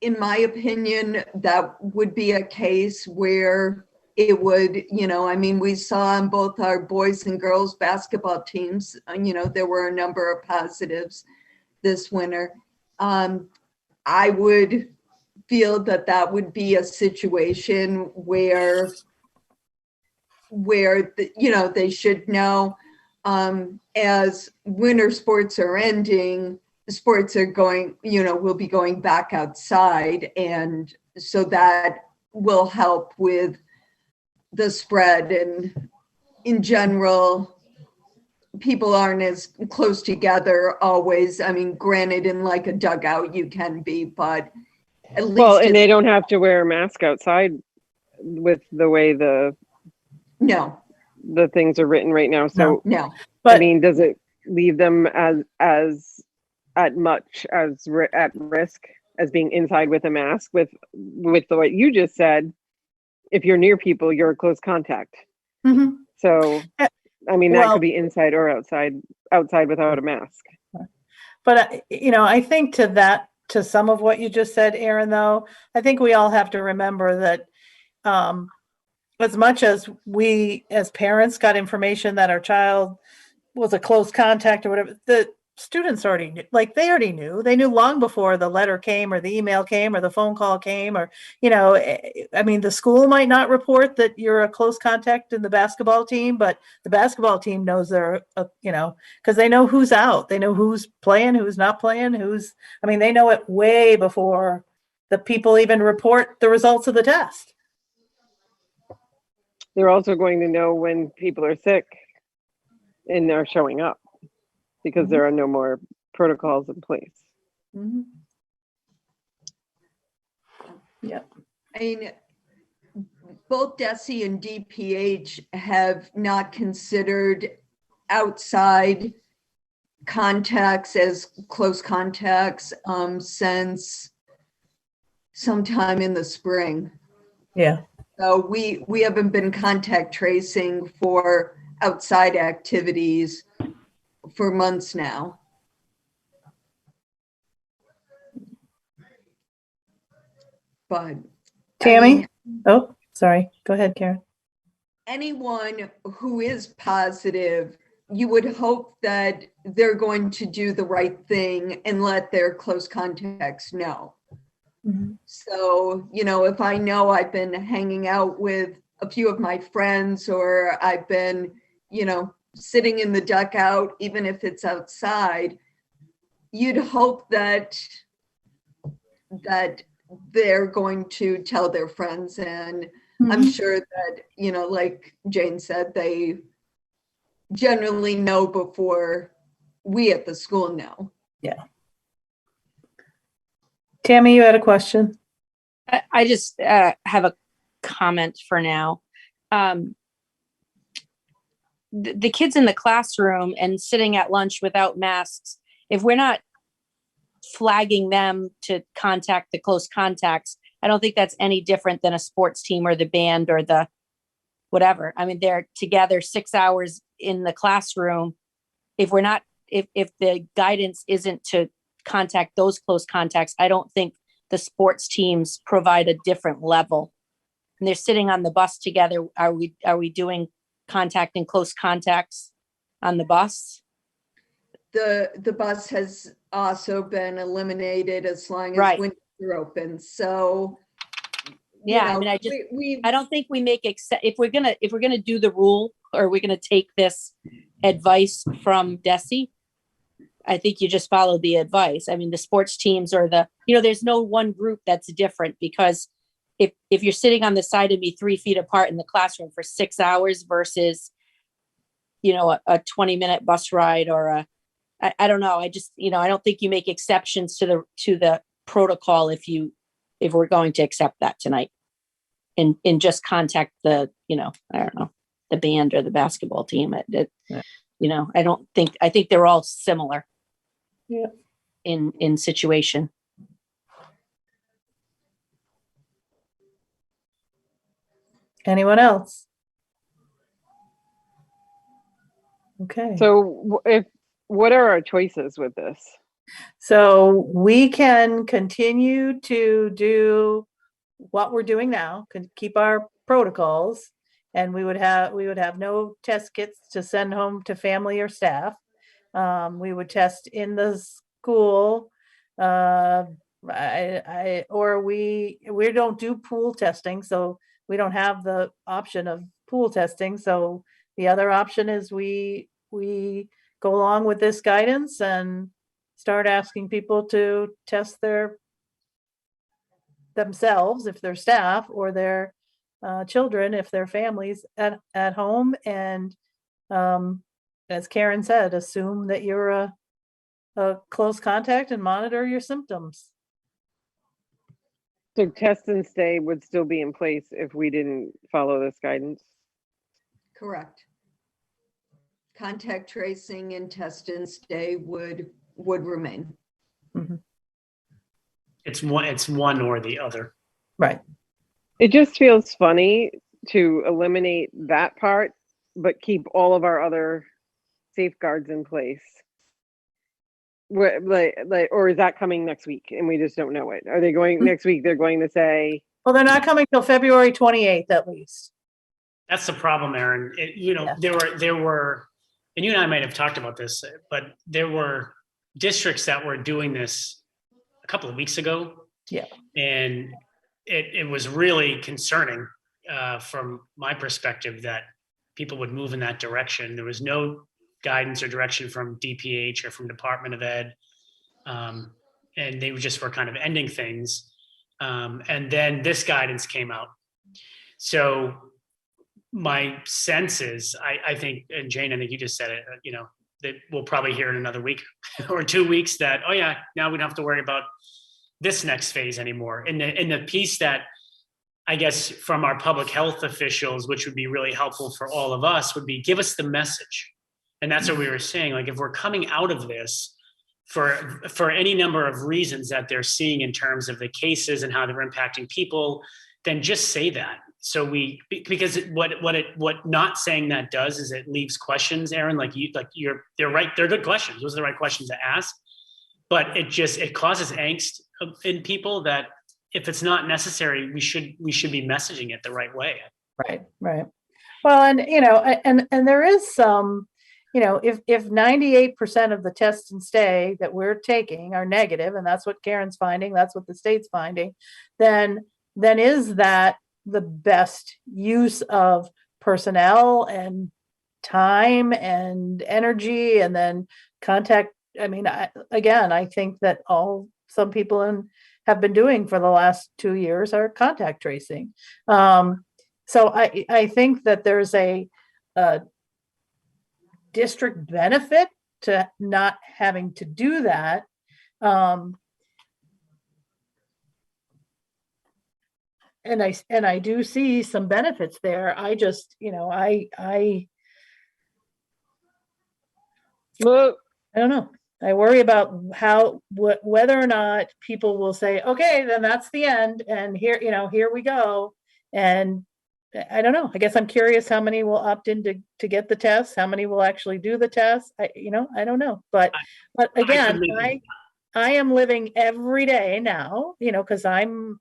in my opinion, that would be a case where it would, you know, I mean, we saw on both our boys and girls basketball teams, you know, there were a number of positives this winter. I would feel that would be a situation where you know, they should know, as winter sports are ending, sports are going, you know, will be going back outside. And so that will help with the spread, and in general, people aren't as close together always. I mean, granted, in like a dugout you can be, but at least. Well, and they don't have to wear a mask outside with the way the things are written right now. So no. But I mean, does it leave them as at much as at risk as being inside with a mask? With what you just said, if you're near people, you're a close contact. Mm-hmm. So, I mean, that could be inside or outside without a mask. But, you know, I think to some of what you just said, Aaron, though, I think we all have to remember that as much as we as parents got information that our child was a close contact or whatever, the students already knew, like they already knew. They knew long before the letter came or the email came or the phone call came, or, I mean, the school might not report that you're a close contact in the basketball team, but the basketball team knows they're, because they know who's out. They know who's playing, who's not playing, they know it way before the people even report the results of the test. They're also going to know when people are sick and they're showing up, because there are no more protocols in place. Mm-hmm. Yeah. I mean, both DESE and DPH have not considered outside contacts as close contacts since sometime in the spring. Yeah. So we haven't been contact tracing for outside activities for months now. But Tammy? Oh, sorry. Go ahead, Karen. Anyone who is positive, you would hope that they're going to do the right thing and let their close contacts know. Mm-hmm. So, if I know I've been hanging out with a few of my friends, or I've been, sitting in the dugout, even if it's outside, you'd hope that they're going to tell their friends. And I'm sure that, like Jane said, they generally know before we at the school know. Yeah. Tammy, you had a question? I just have a comment for now. The kids in the classroom and sitting at lunch without masks, if we're not flagging them to contact the close contacts, I don't think that's any different than a sports team or the band or the whatever. I mean, they're together 6 hours in the classroom. If we're not, if the guidance isn't to contact those close contacts, I don't think the sports teams provide a different level. And they're sitting on the bus together. Are we doing contacting close contacts on the bus? The bus has also been eliminated as long as windows are open. So yeah, I don't think we make if we're gonna do the rule, or we're gonna take this advice from DESE, I think you just follow the advice. I mean, the sports teams or there's no one group that's different, because if you're sitting on the side of me 3 feet apart in the classroom for 6 hours versus, a 20-minute bus ride or I don't know. I just, I don't think you make exceptions to the protocol if we're going to accept that tonight and just contact the, I don't know, the band or the basketball team. I think they're all similar. Yeah. In situation. Anyone else? Okay. So what are our choices with this? So we can continue to do what we're doing now, can keep our protocols, and we would have no test kits to send home to family or staff. We would test in the school. We don't do pool testing, so we don't have the option of pool testing. So the other option is we go along with this guidance and start asking people to test themselves if they're staff, or their children if they're families at home. And as Karen said, assume that you're a close contact and monitor your symptoms. So test and stay would still be in place if we didn't follow this guidance? Correct. Contact tracing and test and stay would remain. Mm-hmm. It's one or the other. Right. It just feels funny to eliminate that part, but keep all of our other safeguards in place. Or is that coming next week and we just don't know it? Are they going next week? They're going to say, well, they're not coming till February 28th at least. That's the problem, Erin. There were, and you and I might have talked about this, but there were districts that were doing this a couple of weeks ago. Yeah. And it was really concerning from my perspective that people would move in that direction. There was no guidance or direction from DPH or from Department of Ed. And they just were kind of ending things. And then this guidance came out. So my sense is, I think, and Jane, I think you just said it, you know, that we'll probably hear in another week or 2 weeks that, oh yeah, now we don't have to worry about this next phase anymore. And the piece that I guess from our public health officials, which would be really helpful for all of us, would be give us the message. And that's what we were saying. Like if we're coming out of this for any number of reasons that they're seeing in terms of the cases and how they're impacting people, then just say that. So because what not saying that does is it leaves questions, Aaron, they're right. They're good questions. Those are the right questions to ask, but it causes angst in people that if it's not necessary, we should be messaging it the right way. Right. Well, and, you know, and there is some, you know, if 98% of the test and stay that we're taking are negative, and that's what Karen's finding, that's what the state's finding, then is that the best use of personnel and time and energy and then contact? I mean, I think that some people have been doing for the last 2 years are contact tracing. So I think that there's a district benefit to not having to do that. And I do see some benefits there. I just, you know, I don't know. I worry about whether or not people will say, okay, then that's the end. And here we go. And I don't know. I guess I'm curious how many will opt in to get the test, how many will actually do the test. I don't know. But again, I am living every day now, you know, because I'm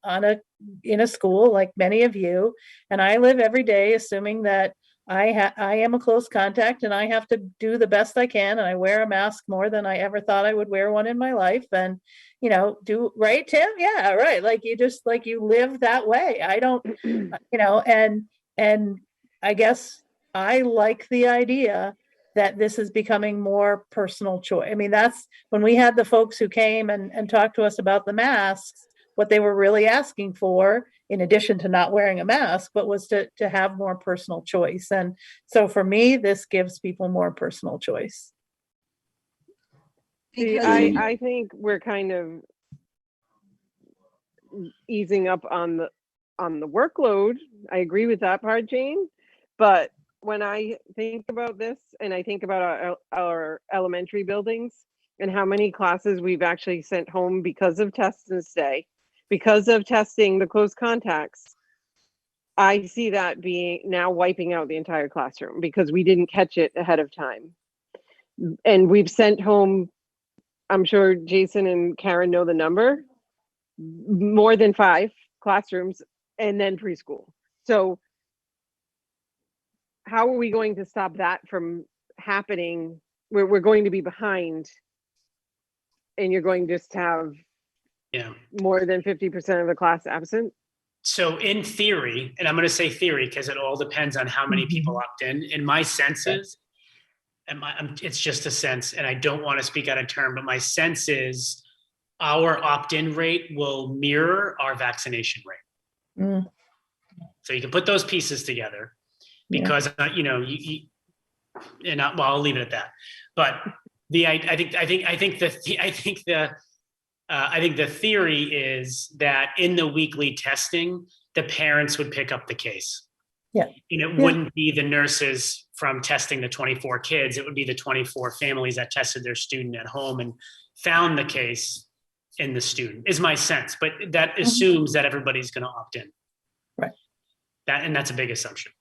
in a school like many of you, and I live every day assuming that I am a close contact and I have to do the best I can, and I wear a mask more than I ever thought I would wear one in my life. And, you know, right, Tim? Yeah, right. Like you live that way. I don't, you know, and I guess I like the idea that this is becoming more personal choice. I mean, that's when we had the folks who came and talked to us about the masks, what they were really asking for, in addition to not wearing a mask, but was to have more personal choice. And so for me, this gives people more personal choice. See, I think we're kind of easing up on the workload. I agree with that part, Jane. But when I think about this and I think about our elementary buildings and how many classes we've actually sent home because of test and stay, because of testing the close contacts, I see that being now wiping out the entire classroom because we didn't catch it ahead of time. And we've sent home, I'm sure Jason and Karen know the number, more than 5 classrooms and then preschool. So how are we going to stop that from happening? We're going to be behind, and you're going to just have more than 50% of the class absent. So in theory, and I'm going to say theory because it all depends on how many people opt in my senses, and it's just a sense, and I don't want to speak out of turn, but my sense is our opt-in rate will mirror our vaccination rate. So you can put those pieces together because you know, I'll leave it at that. But I think the theory is that in the weekly testing, the parents would pick up the case. Yeah. And it wouldn't be the nurses from testing the 24 kids. It would be the 24 families that tested their student at home and found the case in the student, is my sense. But that assumes that everybody's going to opt in. Right. That's a big assumption.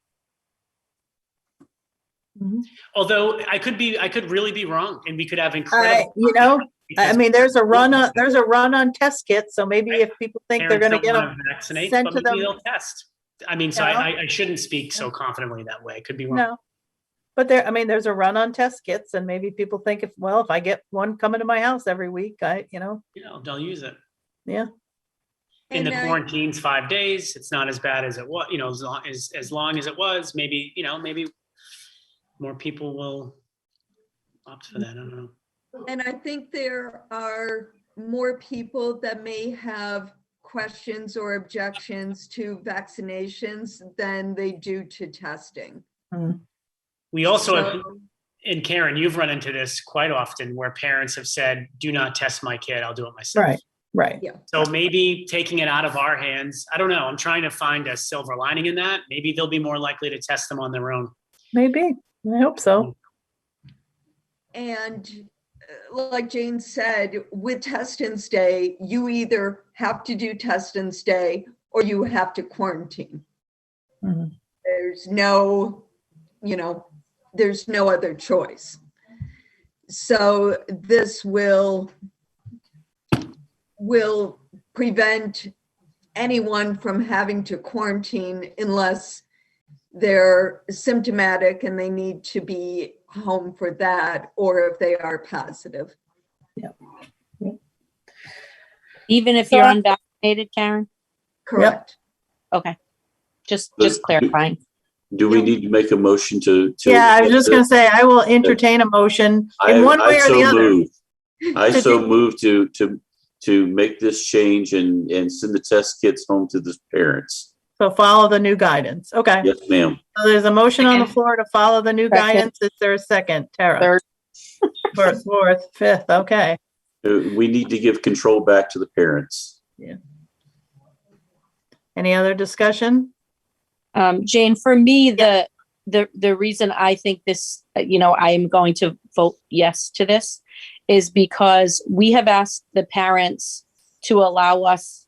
Although I could really be wrong, and we could have incredible. I mean, there's a run on test kits, so maybe if people think they're going to get them vaccinate, sent but to them, they'll test. I mean, so I shouldn't speak so confidently that way. I could be wrong. No, But there, I mean, there's a run on test kits, and maybe people think if I get one coming to my house every week, they'll use it. Yeah. In the And quarantine's 5 days, it's not as bad as it was, as long as it was, maybe more people will opt for that. I don't know. And I think there are more people that may have questions or objections to vaccinations than they do to testing. We also have, and Karen, you've run into this quite often where parents have said, do not test my kid, I'll do it myself. Right. Yeah. So maybe taking it out of our hands, I don't know. I'm trying to find a silver lining in that. Maybe they'll be more likely to test them on their own. Maybe. I hope so. And like Jane said, with test and stay, you either have to do test and stay or you have to quarantine. There's no other choice. So this will prevent anyone from having to quarantine unless they're symptomatic and they need to be home for that, or if they are positive. Even if you're unvaccinated, Karen? Correct. Okay. Just clarifying. Do we need to make a motion to? Yeah, I was just going to say, I will entertain a motion in one way or the other. I so move to make this change and send the test kits home to the parents. So follow the new guidance. Okay. Yes, ma'am. So there's a motion on the floor to follow the new guidance. Is there a second? Tara? Third. Fourth, fifth. Okay. We need to give control back to the parents. Yeah. Any other discussion? Jane, for me, the reason I think this, I am going to vote yes to this is because we have asked the parents to allow us,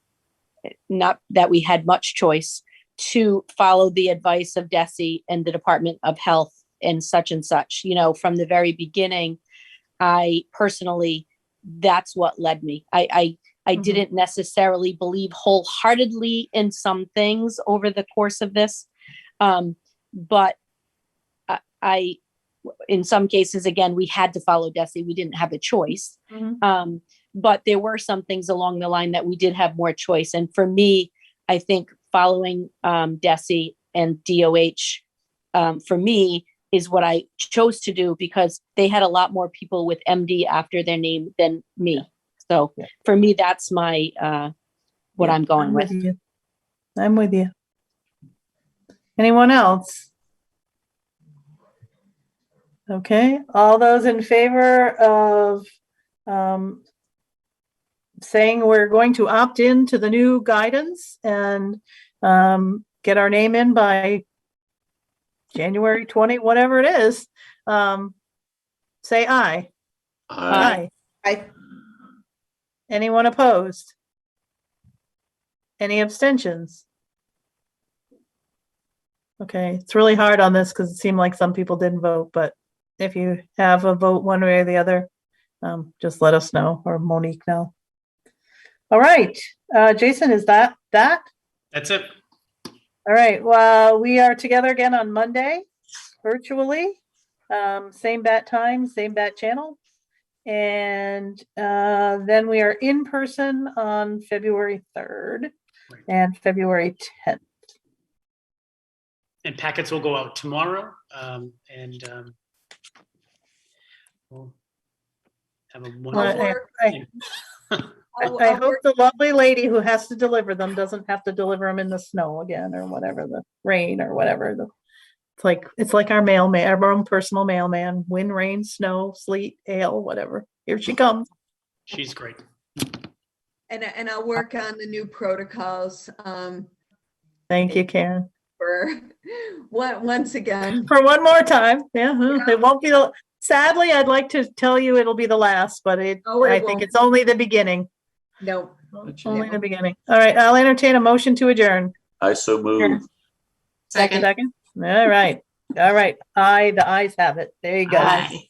not that we had much choice, to follow the advice of DESE and the Department of Health and such. From the very beginning, I personally, that's what led me. I didn't necessarily believe wholeheartedly in some things over the course of this. But I, in some cases, again, we had to follow DESE. We didn't have a choice. But there were some things along the line that we did have more choice. And for me, I think following DESE and DOH, for me, is what I chose to do because they had a lot more people with MD after their name than me. So for me, that's my what I'm going with. I'm with you. Anyone else? Okay, all those in favor of saying we're going to opt in to the new guidance and get our name in by January 20, whatever it is, say aye. Aye. Aye. Anyone opposed? Any abstentions? Okay, it's really hard on this because it seemed like some people didn't vote, but if you have a vote one way or the other, just let us know or Monique know. All right, Jason, is that? That's it. All right, well, we are together again on Monday, virtually, same bat time, same bat channel. And then we are in person on February 3rd and February 10th. And packets will go out tomorrow. We'll have a wonderful. I hope the lovely lady who has to deliver them doesn't have to deliver them in the snow again or whatever, the rain or whatever. It's like our mailman, our own personal mailman, wind, rain, snow, sleet, hail, whatever. Here she comes. She's great. And I'll work on the new protocols. Thank you, Karen. For once again. For one more time. Yeah, it won't be sadly, I'd like to tell you it'll be the last, but I think it's only the beginning. No. Only the beginning. All right, I'll entertain a motion to adjourn. I so move. Second. All right. Aye, the ayes have it. There you go. Aye.